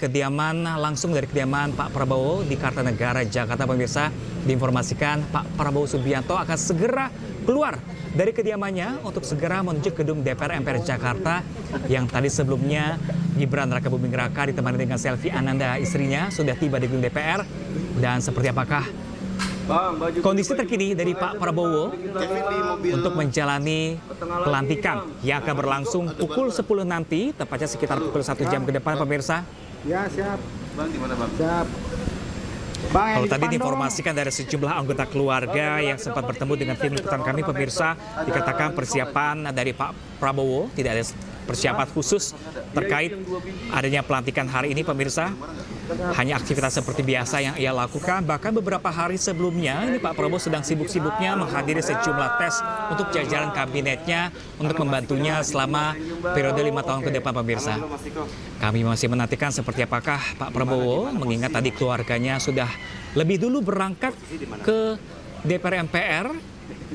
langsung dari kediaman Pak Prabowo di Kertanegara Jakarta pemirsa. Diinformasikan Pak Prabowo Subianto akan segera keluar dari kediamannya untuk segera menuju gedung DPR MPR Jakarta yang tadi sebelumnya Gibran Rakabuming Raka ditemani dengan Selvi Ananda istrinya sudah tiba di gedung DPR. Dan seperti apakah kondisi terkini dari Pak Prabowo untuk menjalani pelantikan yang akan berlangsung pukul 10 nanti, tepatnya sekitar pukul 1 jam ke depan pemirsa. Ya siap. Bang gimana bang? Siap. Kalau tadi diinformasikan dari sejumlah anggota keluarga yang sempat bertemu dengan tim liputan kami pemirsa, dikatakan persiapan dari Pak Prabowo tidak ada persiapan khusus terkait adanya pelantikan hari ini pemirsa. hanya aktivitas seperti biasa yang ia lakukan. Bahkan beberapa hari sebelumnya, ini Pak Prabowo sedang sibuk-sibuknya menghadiri sejumlah tes untuk jajaran kabinetnya untuk membantunya selama periode 5 tahun ke depan, pemirsa. Kami masih menantikan seperti apakah Pak Prabowo, mengingat tadi keluarganya sudah lebih dulu berangkat ke DPR MPR,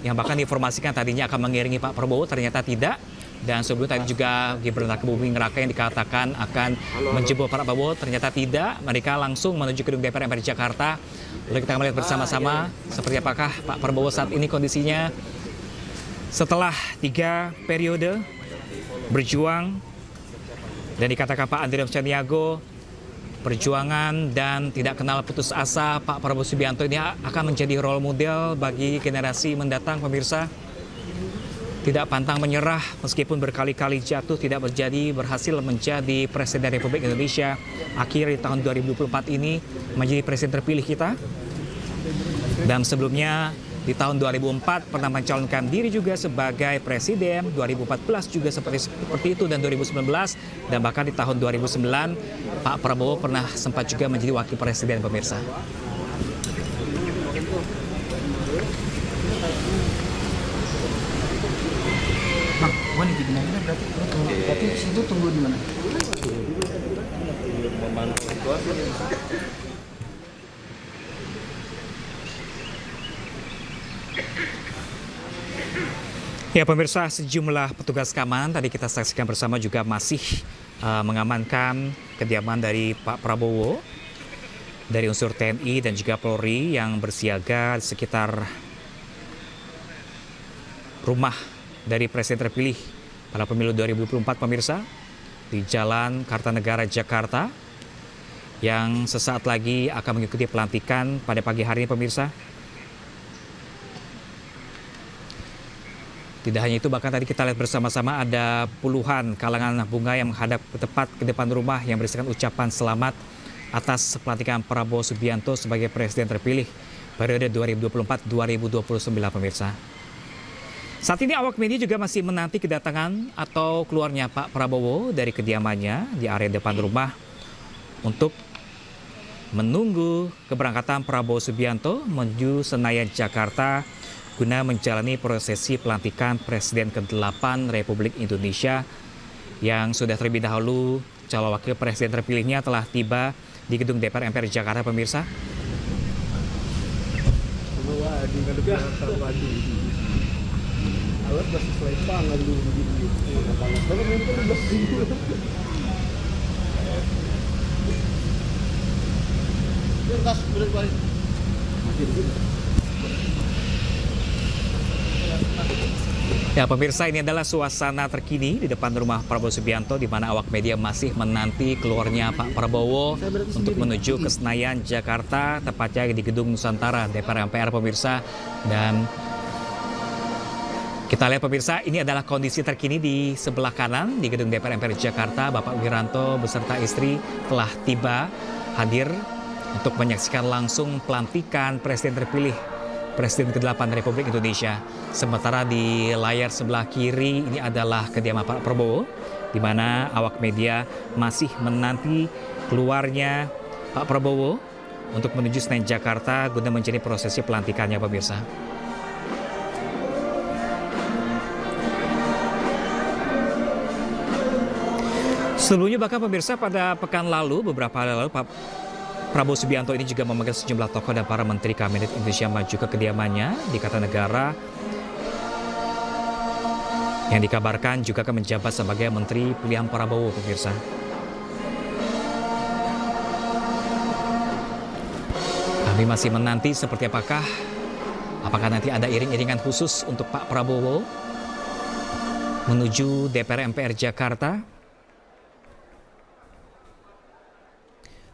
yang bahkan diinformasikan tadinya akan mengiringi Pak Prabowo, ternyata tidak. Dan sebelumnya tadi juga Gibran Rakabuming Raka yang dikatakan akan menjemput Pak Prabowo, ternyata tidak. Mereka langsung menuju gedung DPR MPR di Jakarta. Lalu kita akan melihat bersama-sama seperti apakah Pak Prabowo saat ini kondisinya setelah 3 periode berjuang. Dan dikatakan Pak Andreas Caniago, perjuangan dan tidak kenal putus asa, Pak Prabowo Subianto ini akan menjadi role model bagi generasi mendatang, pemirsa. Tidak pantang menyerah meskipun berkali-kali jatuh, tidak berhasil menjadi Presiden Republik Indonesia. Akhir di tahun 2024 ini menjadi Presiden terpilih kita. Dan sebelumnya di tahun 2004 pernah mencalonkan diri juga sebagai Presiden, 2014 juga seperti itu, dan 2019. Dan bahkan di tahun 2009 Pak Prabowo pernah sempat juga menjadi Wakil Presiden, pemirsa. Bang, gua nih di mana berarti situ tunggu di mana? Ya pemirsa, sejumlah petugas keamanan tadi kita saksikan bersama juga masih mengamankan kediaman dari Pak Prabowo dari unsur TNI dan juga Polri yang bersiaga di sekitar rumah dari Presiden terpilih pada pemilu 2024, pemirsa, di Jalan Kartanegara, Jakarta, yang sesaat lagi akan mengikuti pelantikan pada pagi hari ini, pemirsa. Tidak hanya itu, bahkan tadi kita lihat bersama-sama ada puluhan kalangan bunga yang menghadap tepat ke depan rumah yang berisikan ucapan selamat atas pelantikan Prabowo Subianto sebagai Presiden terpilih periode 2024-2029, pemirsa. Saat ini awak media juga masih menanti kedatangan atau keluarnya Pak Prabowo dari kediamannya di area depan rumah untuk menunggu keberangkatan Prabowo Subianto menuju Senayan, Jakarta, guna menjalani prosesi pelantikan Presiden ke-8 Republik Indonesia yang sudah terlebih dahulu calon wakil presiden terpilihnya telah tiba di gedung DPR MPR Jakarta, pemirsa. Alat masih selepangan dulu begini. Panas banget itu belas dulu. Kertas bener balik. Ya pemirsa, ini adalah suasana terkini di depan rumah Prabowo Subianto, di mana awak media masih menanti keluarnya Pak Prabowo untuk menuju ke Senayan, Jakarta, tepatnya di Gedung Nusantara DPR MPR, pemirsa. Dan kita lihat pemirsa, ini adalah kondisi terkini di sebelah kanan di Gedung DPR MPR Jakarta. Bapak Wiranto beserta istri telah tiba hadir untuk menyaksikan langsung pelantikan Presiden terpilih Presiden ke-8 Republik Indonesia. Sementara di layar sebelah kiri ini adalah kediaman Pak Prabowo, di mana awak media masih menanti keluarnya Pak Prabowo untuk menuju Senayan, Jakarta guna menjalani prosesi pelantikannya, pemirsa. Sebelumnya bahkan pemirsa, pada pekan lalu, beberapa hari lalu, Pak Prabowo Subianto ini juga memanggil sejumlah tokoh dan para menteri Kabinet Indonesia Maju ke kediamannya di Kartanegara, yang dikabarkan juga akan menjabat sebagai menteri pilihan Prabowo, pemirsa. Kami masih menanti seperti apakah nanti ada iring-iringan khusus untuk Pak Prabowo menuju DPR MPR Jakarta.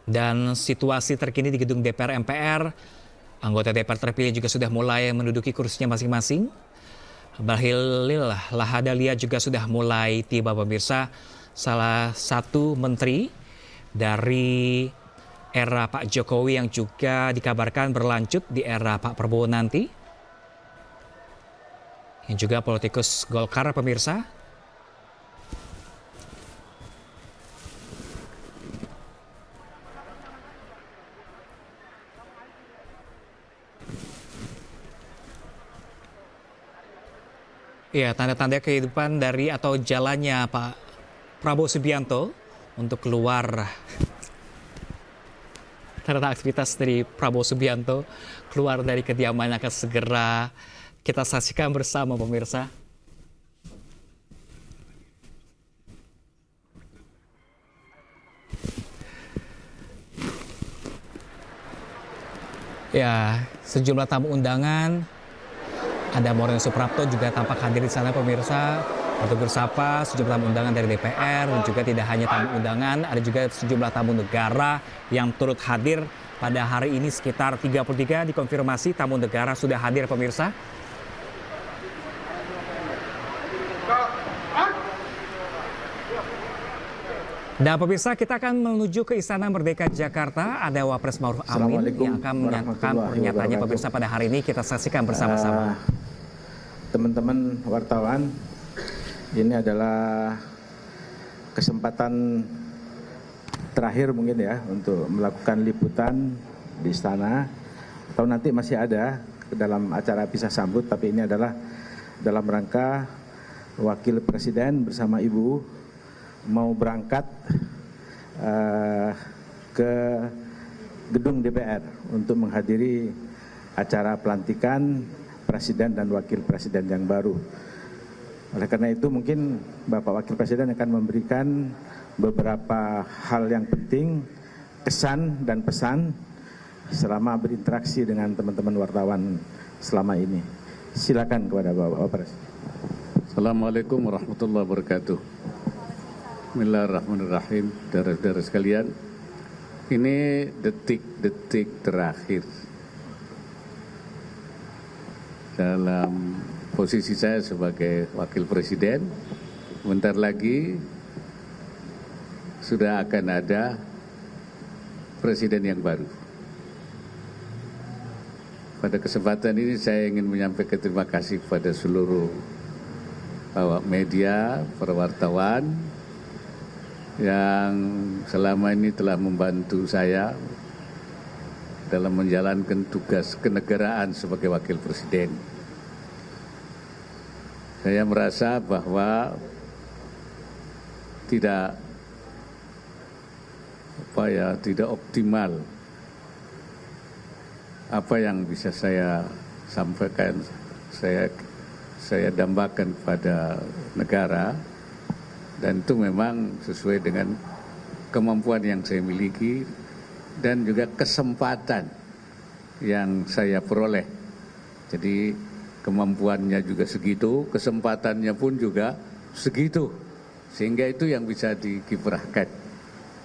Dan situasi terkini di gedung DPR MPR, anggota DPR terpilih juga sudah mulai menduduki kursinya masing-masing. Bahlil Lahadalia juga sudah mulai tiba, pemirsa. Salah satu menteri dari era Pak Jokowi yang juga dikabarkan berlanjut di era Pak Prabowo nanti. Yang juga politikus Golkar, pemirsa. Ya, tanda-tanda kehidupan dari atau jalannya Pak Prabowo Subianto untuk keluar. Tanda aktivitas dari Prabowo Subianto keluar dari kediamannya akan segera kita saksikan bersama pemirsa. Ya, sejumlah tamu undangan, ada Moreno Suprapto juga tampak hadir di sana pemirsa untuk bersapa sejumlah tamu undangan dari DPR dan juga tidak hanya tamu undangan, ada juga sejumlah tamu negara yang turut hadir pada hari ini sekitar 33 dikonfirmasi tamu negara sudah hadir pemirsa. Dan pemirsa, kita akan menuju ke Istana Merdeka Jakarta. Ada Wapres Ma'ruf Amin yang akan menyatakan pernyataannya pemirsa pada hari ini. Kita saksikan bersama-sama. Teman-teman wartawan, ini adalah kesempatan terakhir mungkin ya untuk melakukan liputan di istana. Atau nanti masih ada dalam acara pisah sambut, tapi ini adalah dalam rangka Wakil Presiden bersama Ibu mau berangkat ke gedung DPR untuk menghadiri acara pelantikan Presiden dan Wakil Presiden yang baru. Oleh karena itu mungkin Bapak Wakil Presiden akan memberikan beberapa hal yang penting, kesan dan pesan selama berinteraksi dengan teman-teman wartawan selama ini. Silakan kepada Bapak Presiden. Assalamualaikum warahmatullahi wabarakatuh. Bismillahirrahmanirrahim. Saudara-saudara sekalian, ini detik-detik terakhir dalam posisi saya sebagai Wakil Presiden. Bentar lagi sudah akan ada Presiden yang baru. Pada kesempatan ini saya ingin menyampaikan terima kasih kepada seluruh awak media, para wartawan yang selama ini telah membantu saya dalam menjalankan tugas kenegaraan sebagai Wakil Presiden. Saya merasa bahwa tidak optimal apa yang bisa saya sampaikan, saya dambakan kepada negara. Dan itu memang sesuai dengan kemampuan yang saya miliki dan juga kesempatan yang saya peroleh. Jadi kemampuannya juga segitu, kesempatannya pun juga segitu. Sehingga itu yang bisa dikiprahkan.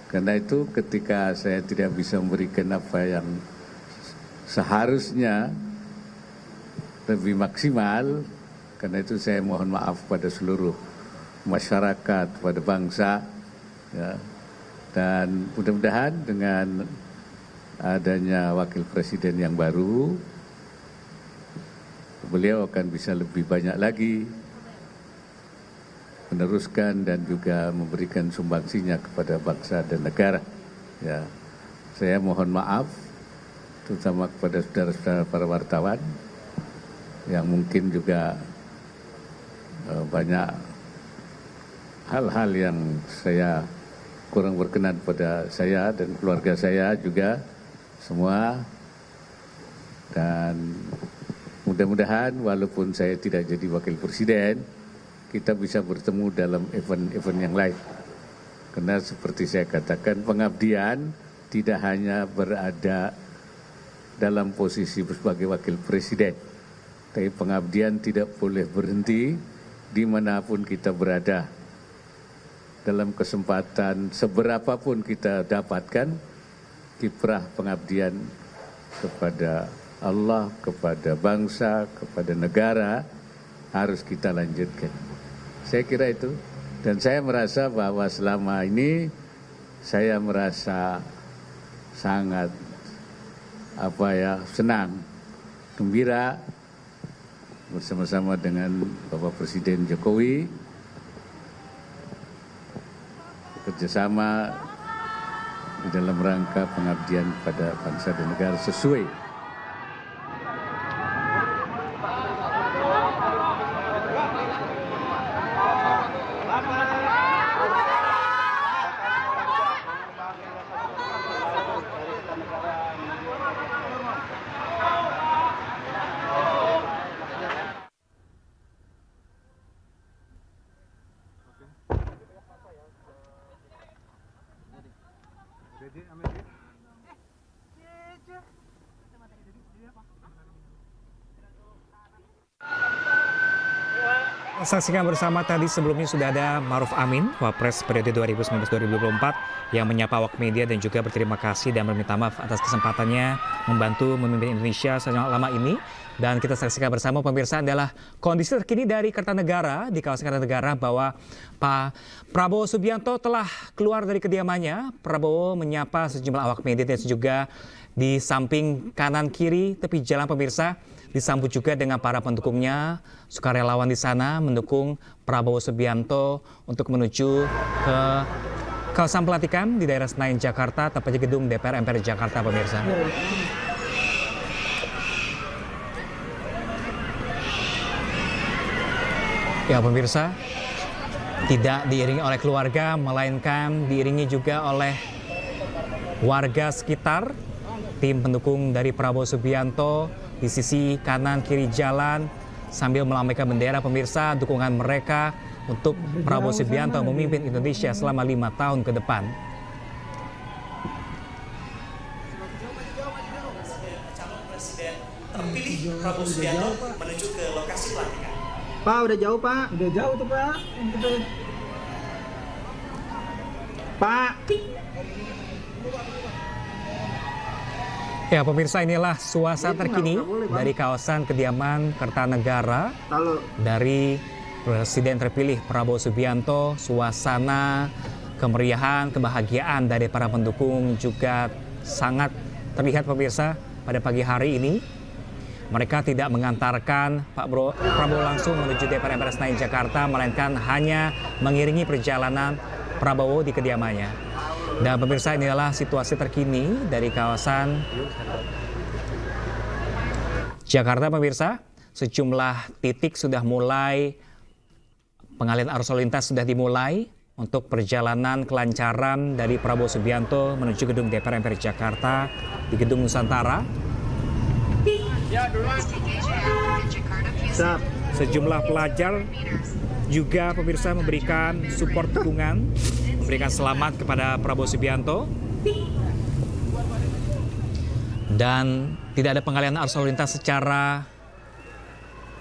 Karena itu ketika saya tidak bisa memberikan apa yang seharusnya lebih maksimal, karena itu saya mohon maaf pada seluruh masyarakat, pada bangsa, ya. Dan mudah-mudahan dengan adanya Wakil Presiden yang baru, beliau akan bisa lebih banyak lagi meneruskan dan juga memberikan sumbangsinya kepada bangsa dan negara. Ya, saya mohon maaf, terutama kepada saudara-saudara para wartawan yang mungkin juga banyak hal-hal yang saya kurang berkenan pada saya dan keluarga saya juga semua. Dan mudah-mudahan walaupun saya tidak jadi Wakil Presiden, kita bisa bertemu dalam event-event yang lain. Karena seperti saya katakan, pengabdian tidak hanya berada dalam posisi sebagai Wakil Presiden, tapi pengabdian tidak boleh berhenti dimanapun kita berada. Dalam kesempatan seberapapun kita dapatkan, kiprah pengabdian kepada Allah, kepada bangsa, kepada negara harus kita lanjutkan. Saya kira itu. Dan saya merasa bahwa selama ini saya merasa sangat senang, gembira bersama-sama dengan Bapak Presiden Jokowi, kerjasama di dalam rangka pengabdian pada bangsa dan negara sesuai Saksikan bersama tadi sebelumnya sudah ada Maruf Amin, Wapres periode 2019-2024 yang menyapa awak media dan juga berterima kasih dan meminta maaf atas kesempatannya membantu memimpin Indonesia selama ini. Dan kita saksikan bersama pemirsa adalah kondisi terkini dari Kertanegara, di kawasan Kertanegara bahwa Pak Prabowo Subianto telah keluar dari kediamannya. Prabowo menyapa sejumlah awak media dan juga di samping kanan kiri tepi jalan pemirsa disambut juga dengan para pendukungnya, sukarelawan di sana mendukung Prabowo Subianto untuk menuju ke kawasan pelantikan di daerah Senayan, Jakarta, tepatnya gedung DPR MPR Jakarta, pemirsa. Ya, pemirsa, tidak diiringi oleh keluarga, melainkan diiringi juga oleh warga sekitar, tim pendukung dari Prabowo Subianto di sisi kanan kiri jalan sambil melambaikan bendera, pemirsa, dukungan mereka untuk Prabowo Subianto memimpin Indonesia selama 5 tahun ke depan. Calon Presiden terpilih Prabowo Subianto menuju ke lokasi pelantikan. Pak, udah jauh, Pak. Udah jauh tuh, Pak. Pak. Ya, pemirsa, inilah suasana terkini dari kawasan kediaman Kertanegara dari Presiden terpilih Prabowo Subianto. Suasana kemeriahan, kebahagiaan dari para pendukung juga sangat terlihat, pemirsa, pada pagi hari ini. Mereka tidak mengantarkan Pak Prabowo langsung menuju DPR MPR Senayan, Jakarta, melainkan hanya mengiringi perjalanan Prabowo di kediamannya. Dan pemirsa, inilah situasi terkini dari kawasan Jakarta, pemirsa. Sejumlah titik sudah mulai, pengalihan arus lalu lintas sudah dimulai untuk perjalanan kelancaran dari Prabowo Subianto menuju gedung DPR MPR Jakarta di Gedung Nusantara. Sejumlah pelajar juga, pemirsa, memberikan support dukungan, memberikan selamat kepada Prabowo Subianto. Dan tidak ada pengalihan arus lalu lintas secara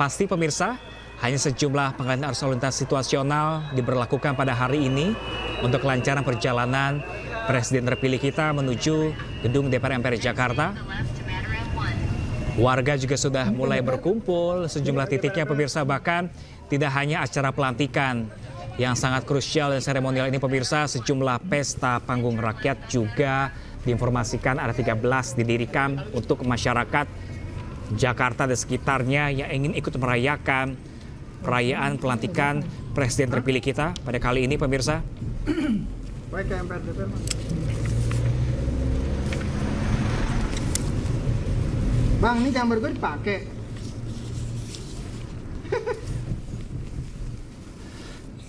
pasti, pemirsa. Hanya sejumlah pengalihan arus lalu lintas situasional diberlakukan pada hari ini untuk kelancaran perjalanan Presiden terpilih kita menuju gedung DPR MPR Jakarta. Warga juga sudah mulai berkumpul sejumlah titiknya, pemirsa. Bahkan tidak hanya acara pelantikan yang sangat krusial dan seremonial ini, pemirsa, sejumlah pesta panggung rakyat juga diinformasikan ada 13 didirikan untuk masyarakat Jakarta dan sekitarnya yang ingin ikut merayakan perayaan pelantikan Presiden terpilih kita pada kali ini, pemirsa. Bang, ini gambar gue dipakai.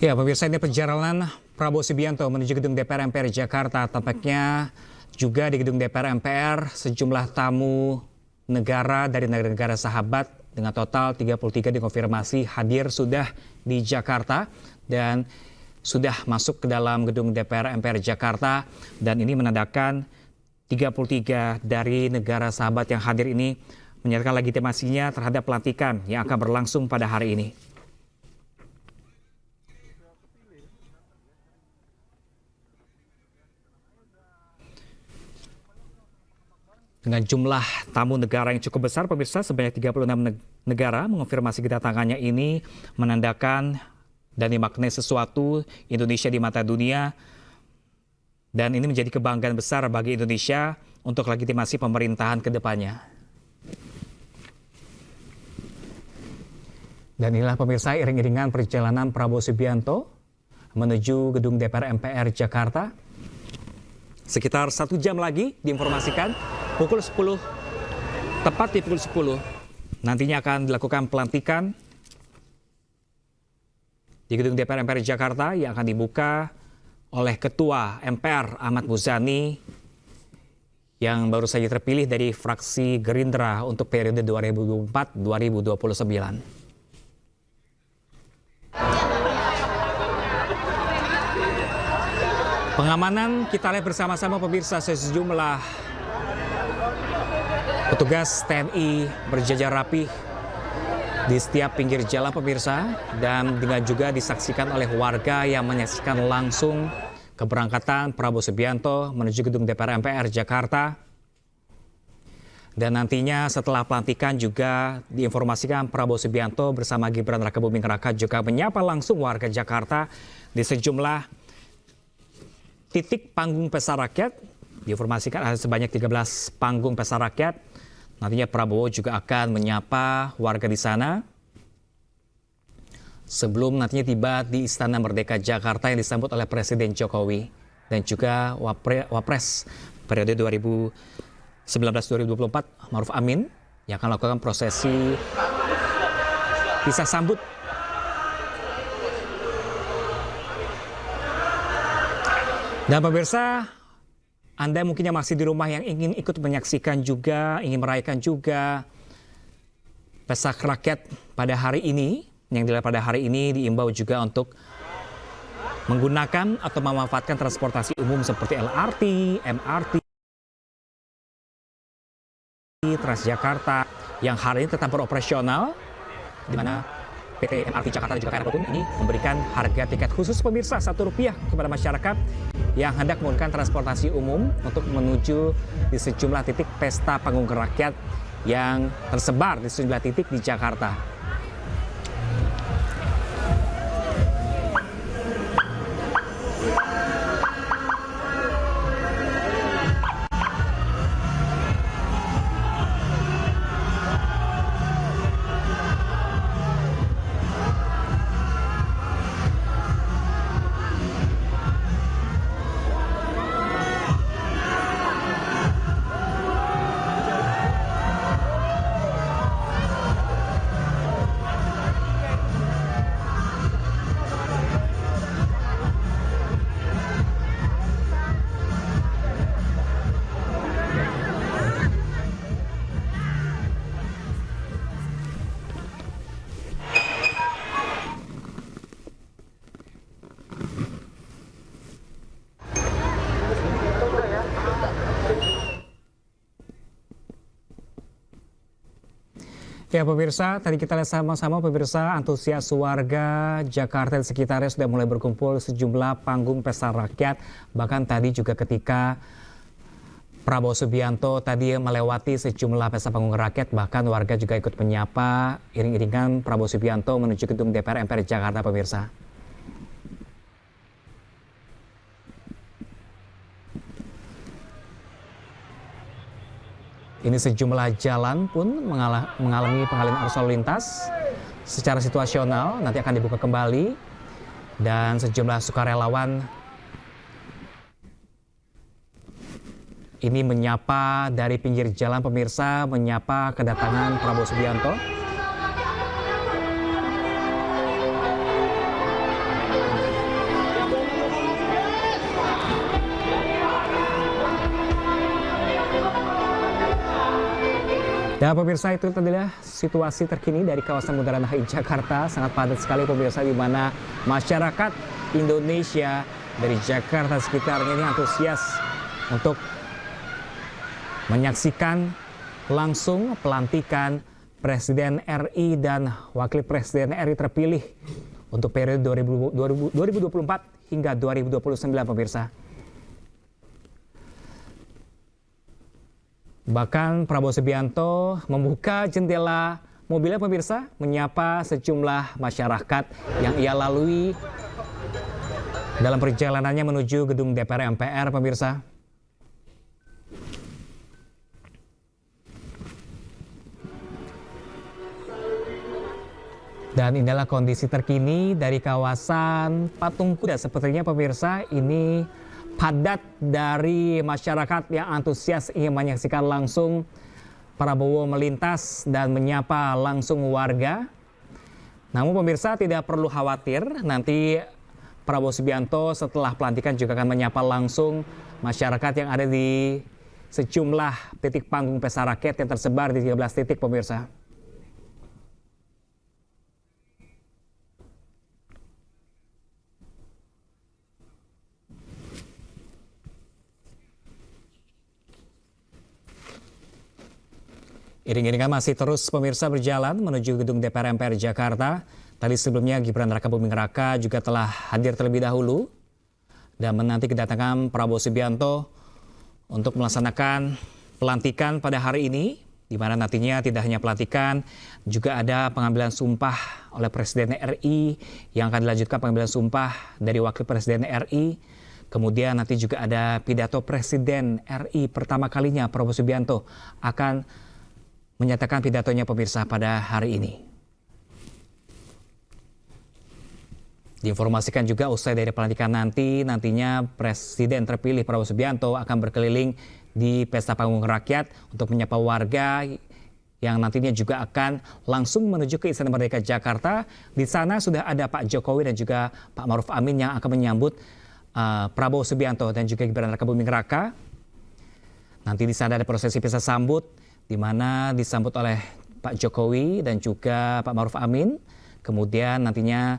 Ya, pemirsa, ini perjalanan Prabowo Subianto menuju gedung DPR MPR Jakarta. Tampaknya juga di gedung DPR MPR sejumlah tamu negara dari negara-negara sahabat dengan total 33 dikonfirmasi hadir sudah di Jakarta dan sudah masuk ke dalam gedung DPR MPR Jakarta. Dan ini menandakan 33 dari negara sahabat yang hadir ini menyatakan legitimasinya terhadap pelantikan yang akan berlangsung pada hari ini. Dengan jumlah tamu negara yang cukup besar, pemirsa, sebanyak 36 negara mengonfirmasi kedatangannya ini menandakan dan dimaknai sesuatu Indonesia di mata dunia. Dan ini menjadi kebanggaan besar bagi Indonesia untuk legitimasi pemerintahan ke depannya. Dan inilah, pemirsa, iring-iringan perjalanan Prabowo Subianto menuju gedung DPR MPR Jakarta. Sekitar 1 jam lagi diinformasikan pukul 10, tepat di pukul 10, nantinya akan dilakukan pelantikan di gedung DPR MPR Jakarta yang akan dibuka oleh Ketua MPR Ahmad Muzani yang baru saja terpilih dari fraksi Gerindra untuk periode 2024-2029. Pengamanan kita lihat bersama-sama, pemirsa, sejumlah Petugas TNI berjajar rapi di setiap pinggir jalan pemirsa, dan dengan juga disaksikan oleh warga yang menyaksikan langsung keberangkatan Prabowo Subianto menuju gedung DPR MPR Jakarta. Dan nantinya setelah pelantikan juga diinformasikan Prabowo Subianto bersama Gibran Rakabuming Raka juga menyapa langsung warga Jakarta di sejumlah titik panggung pesta rakyat. Diinformasikan ada sebanyak 13 panggung pesta rakyat. Nantinya Prabowo juga akan menyapa warga di sana sebelum nantinya tiba di Istana Merdeka Jakarta yang disambut oleh Presiden Jokowi dan juga Wapres periode 2019-2024 Maruf Amin yang akan melakukan prosesi pisah sambut. Dan pemirsa, Anda mungkin yang masih di rumah yang ingin ikut menyaksikan juga, ingin merayakan juga pesta rakyat pada hari ini, yang dilakukan pada hari ini, diimbau juga untuk menggunakan atau memanfaatkan transportasi umum seperti LRT, MRT, Transjakarta yang hari ini tetap beroperasional, di mana PT MRT Jakarta dan juga KRL ini memberikan harga tiket khusus pemirsa Rp1 kepada masyarakat yang hendak menggunakan transportasi umum untuk menuju di sejumlah titik pesta panggung rakyat yang tersebar di sejumlah titik di Jakarta. Ya pemirsa, tadi kita lihat sama-sama pemirsa, antusias warga Jakarta dan sekitarnya sudah mulai berkumpul sejumlah panggung pesta rakyat. Bahkan tadi juga ketika Prabowo Subianto tadi melewati sejumlah pesta panggung rakyat, bahkan warga juga ikut menyapa iring-iringan Prabowo Subianto menuju gedung DPR MPR Jakarta pemirsa. Ini sejumlah jalan pun mengalami pengalihan arus lalu lintas secara situasional, nanti akan dibuka kembali. Dan sejumlah sukarelawan ini menyapa dari pinggir jalan pemirsa, menyapa kedatangan Prabowo Subianto. Dan pemirsa, itu adalah situasi terkini dari kawasan Bundaran HI Jakarta. Sangat padat sekali pemirsa, di mana masyarakat Indonesia dari Jakarta sekitarnya ini antusias untuk menyaksikan langsung pelantikan Presiden RI dan Wakil Presiden RI terpilih untuk periode 2024 hingga 2029 pemirsa. Bahkan Prabowo Subianto membuka jendela mobilnya pemirsa, menyapa sejumlah masyarakat yang ia lalui dalam perjalanannya menuju gedung DPR MPR pemirsa. Dan inilah kondisi terkini dari kawasan Patung Kuda. Sepertinya pemirsa, ini padat dari masyarakat yang antusias ingin menyaksikan langsung Prabowo melintas dan menyapa langsung warga. Namun pemirsa tidak perlu khawatir, nanti Prabowo Subianto setelah pelantikan juga akan menyapa langsung masyarakat yang ada di sejumlah titik panggung pesta rakyat yang tersebar di 13 titik pemirsa. Iring-iringan masih terus pemirsa berjalan menuju gedung DPR MPR Jakarta. Tadi sebelumnya Gibran Rakabuming Raka juga telah hadir terlebih dahulu dan menanti kedatangan Prabowo Subianto untuk melaksanakan pelantikan pada hari ini, di mana nantinya tidak hanya pelantikan, juga ada pengambilan sumpah oleh Presiden RI yang akan dilanjutkan pengambilan sumpah dari Wakil Presiden RI. Kemudian nanti juga ada pidato Presiden RI pertama kalinya Prabowo Subianto akan menyatakan pidatonya pemirsa pada hari ini. Diinformasikan juga usai dari pelantikan nantinya Presiden terpilih Prabowo Subianto akan berkeliling di Pesta Panggung Rakyat untuk menyapa warga yang nantinya juga akan langsung menuju ke Istana Merdeka Jakarta. Di sana sudah ada Pak Jokowi dan juga Pak Maruf Amin yang akan menyambut Prabowo Subianto dan juga Gibran Rakabuming Raka. Nanti di sana ada prosesi pisah sambut di mana disambut oleh Pak Jokowi dan juga Pak Maruf Amin. Kemudian nantinya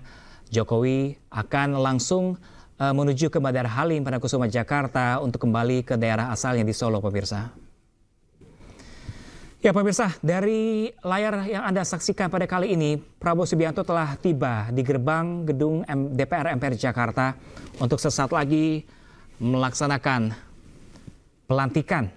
Jokowi akan langsung menuju ke Bandara Halim Perdana Jakarta untuk kembali ke daerah asalnya di Solo, pemirsa. Ya pemirsa, dari layar yang Anda saksikan pada kali ini, Prabowo Subianto telah tiba di gerbang gedung DPR MPR Jakarta untuk sesaat lagi melaksanakan pelantikan.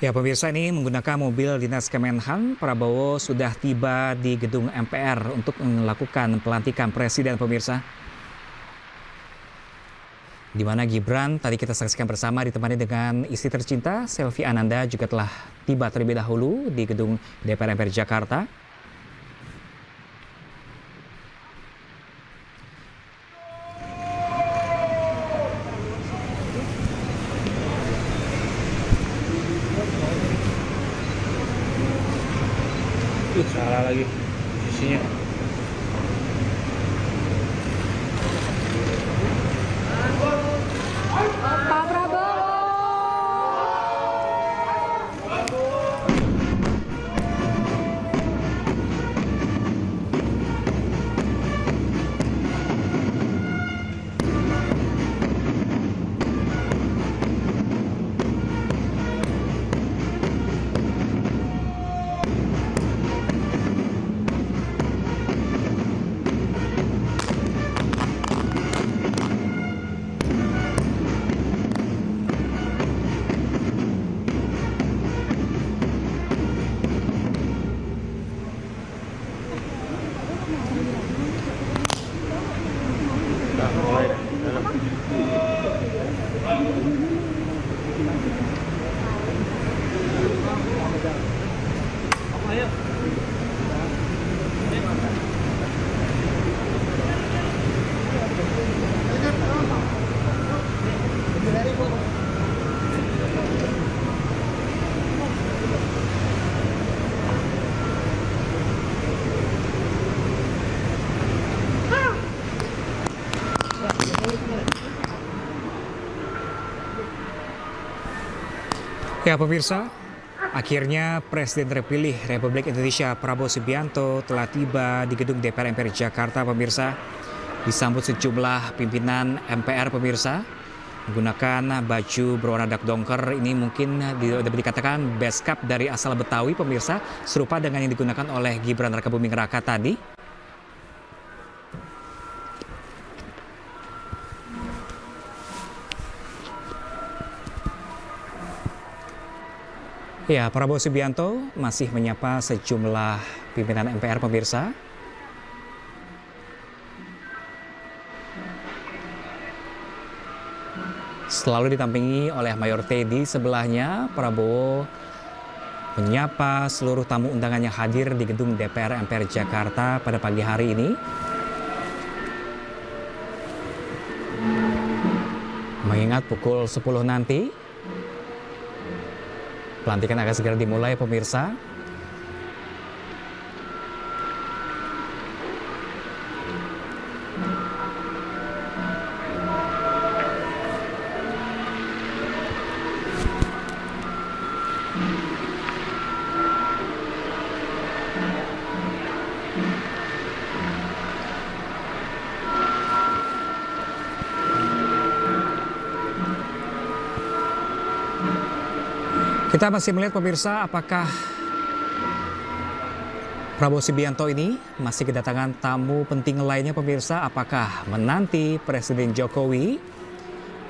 Ya pemirsa, ini menggunakan mobil dinas Kemenhan, Prabowo sudah tiba di gedung MPR untuk melakukan pelantikan presiden pemirsa. Di mana Gibran tadi kita saksikan bersama ditemani dengan istri tercinta Selvi Ananda juga telah tiba terlebih dahulu di gedung DPR MPR Jakarta. Salah lagi posisinya. Pak Prabowo. Ya pemirsa, akhirnya Presiden terpilih Republik Indonesia Prabowo Subianto telah tiba di gedung DPR MPR Jakarta pemirsa. Disambut sejumlah pimpinan MPR pemirsa menggunakan baju berwarna dak dongker. Ini mungkin dapat dikatakan beskap dari asal Betawi pemirsa, serupa dengan yang digunakan oleh Gibran Rakabuming Raka tadi. Ya, Prabowo Subianto masih menyapa sejumlah pimpinan MPR pemirsa. Selalu ditampingi oleh Mayor Teddy sebelahnya, Prabowo menyapa seluruh tamu undangan yang hadir di gedung DPR MPR Jakarta pada pagi hari ini. Mengingat pukul 10 nanti, pelantikan akan segera dimulai pemirsa. Kita masih melihat pemirsa, apakah Prabowo Subianto ini masih kedatangan tamu penting lainnya pemirsa? Apakah menanti Presiden Jokowi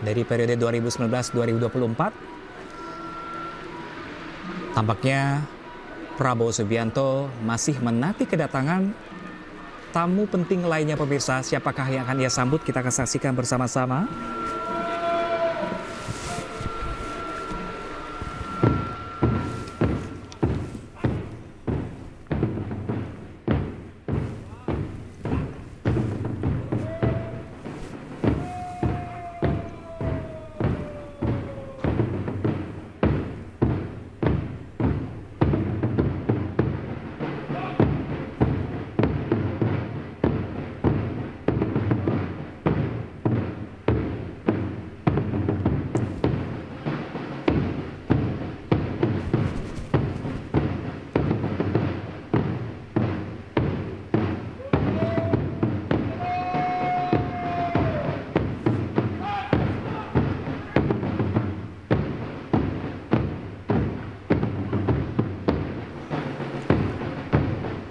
dari periode 2019-2024? Tampaknya Prabowo Subianto masih menanti kedatangan tamu penting lainnya pemirsa. Siapakah yang akan ia sambut? Kita akan saksikan bersama-sama.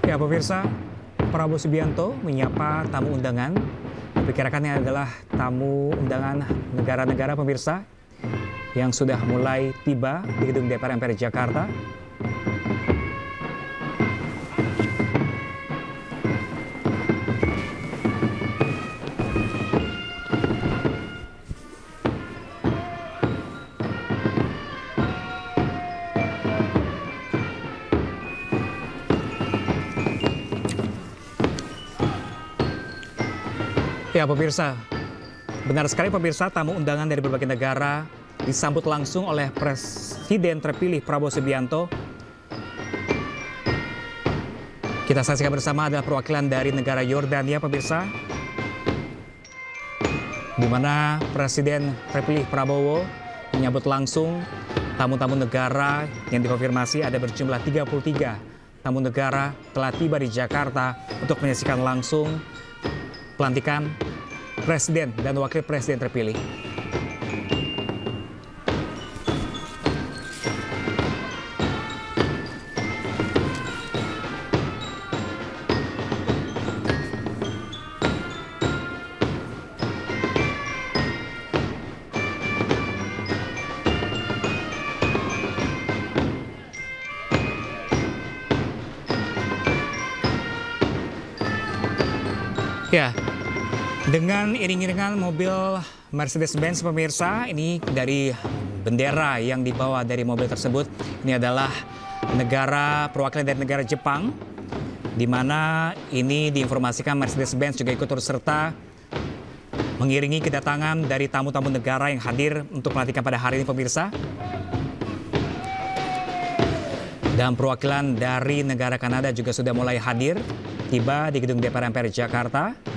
Ya pemirsa, Prabowo Subianto menyapa tamu undangan. Diperkirakan ini adalah tamu undangan negara-negara pemirsa yang sudah mulai tiba di gedung DPR MPR Jakarta. Ya pemirsa, benar sekali pemirsa, tamu undangan dari berbagai negara disambut langsung oleh Presiden terpilih Prabowo Subianto. Kita saksikan bersama adalah perwakilan dari negara Yordania pemirsa, di mana Presiden terpilih Prabowo menyambut langsung tamu-tamu negara yang dikonfirmasi ada berjumlah 33 tamu negara telah tiba di Jakarta untuk menyaksikan langsung pelantikan Presiden dan Wakil Presiden terpilih. Ya, dengan iring-iringan mobil Mercedes-Benz pemirsa, ini dari bendera yang dibawa dari mobil tersebut, ini adalah perwakilan dari negara Jepang, di mana ini diinformasikan Mercedes-Benz juga ikut turut serta mengiringi kedatangan dari tamu-tamu negara yang hadir untuk pelantikan pada hari ini pemirsa. Dan perwakilan dari negara Kanada juga sudah mulai hadir, tiba di gedung DPR MPR Jakarta,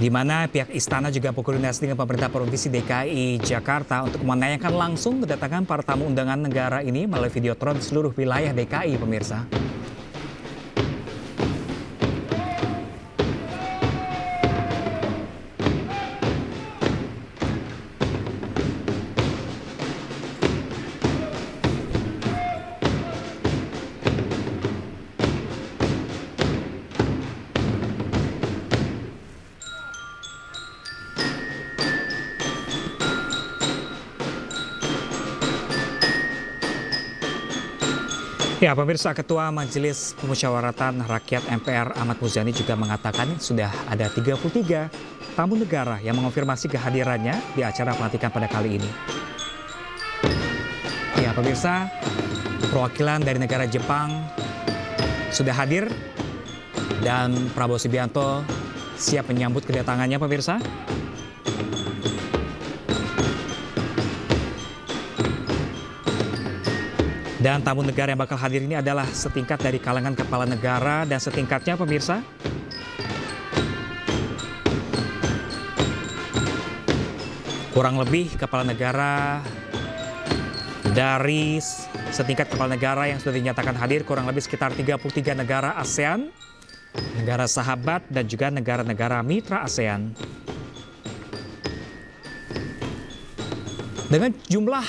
di mana pihak istana juga berkoordinasi dengan pemerintah Provinsi DKI Jakarta untuk menanyakan langsung kedatangan para tamu undangan negara ini melalui videotron di seluruh wilayah DKI pemirsa. Ya, pemirsa, Ketua Majelis Pemusyawaratan Rakyat MPR Ahmad Muzani juga mengatakan sudah ada 33 tamu negara yang mengonfirmasi kehadirannya di acara pelantikan pada kali ini. Ya, pemirsa, perwakilan dari negara Jepang sudah hadir dan Prabowo Subianto siap menyambut kedatangannya pemirsa. Dan tamu negara yang bakal hadir ini adalah setingkat dari kalangan kepala negara dan setingkatnya pemirsa. Kurang lebih kepala negara dari setingkat kepala negara yang sudah dinyatakan hadir kurang lebih sekitar 33 negara ASEAN, negara sahabat dan juga negara-negara mitra ASEAN. Dengan jumlah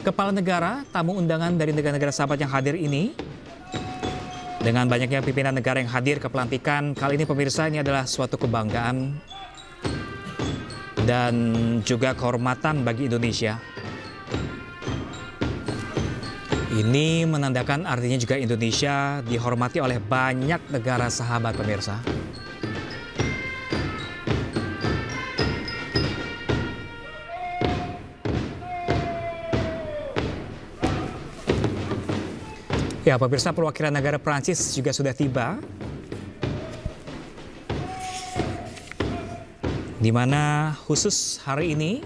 kepala negara, tamu undangan dari negara-negara sahabat yang hadir ini, dengan banyaknya pimpinan negara yang hadir ke pelantikan, kali ini pemirsa ini adalah suatu kebanggaan dan juga kehormatan bagi Indonesia. Ini menandakan artinya juga Indonesia dihormati oleh banyak negara sahabat pemirsa. Ya, pemirsa, perwakilan negara Prancis juga sudah tiba, di mana khusus hari ini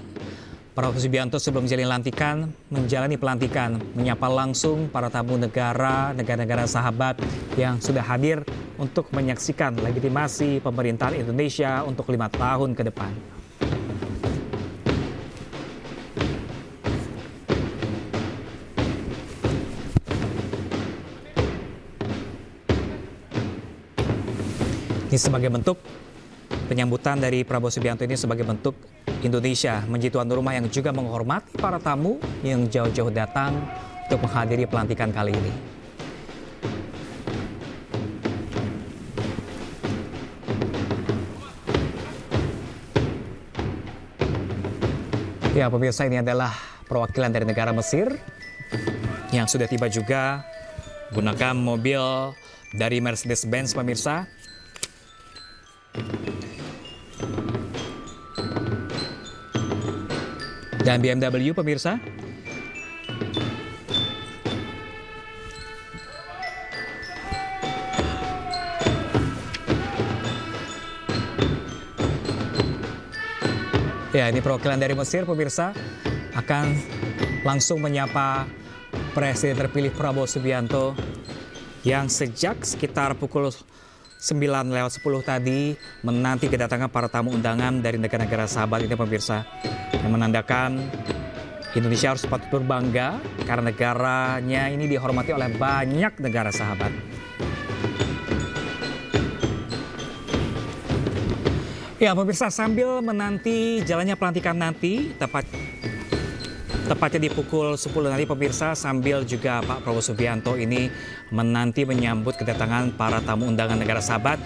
Prabowo Subianto sebelum menjalani pelantikan, menyapa langsung para tamu negara-negara sahabat yang sudah hadir untuk menyaksikan legitimasi pemerintahan Indonesia untuk 5 tahun ke depan. Ini sebagai bentuk penyambutan dari Prabowo Subianto ini sebagai bentuk Indonesia menjadi tuan rumah yang juga menghormati para tamu yang jauh-jauh datang untuk menghadiri pelantikan kali ini. Ya, pemirsa, ini adalah perwakilan dari negara Mesir yang sudah tiba juga menggunakan mobil dari Mercedes-Benz, pemirsa. Dan BMW, pemirsa. Ya, ini perwakilan dari Mesir, pemirsa, akan langsung menyapa Presiden terpilih Prabowo Subianto yang sejak sekitar pukul 9:10 tadi menanti kedatangan para tamu undangan dari negara-negara sahabat ini, pemirsa, yang menandakan Indonesia harus patut berbangga karena negaranya ini dihormati oleh banyak negara sahabat. Ya, pemirsa, sambil menanti jalannya pelantikan nanti, tepatnya di pukul 10 nanti, pemirsa, sambil juga Pak Prabowo Subianto ini menanti menyambut kedatangan para tamu undangan negara sahabat.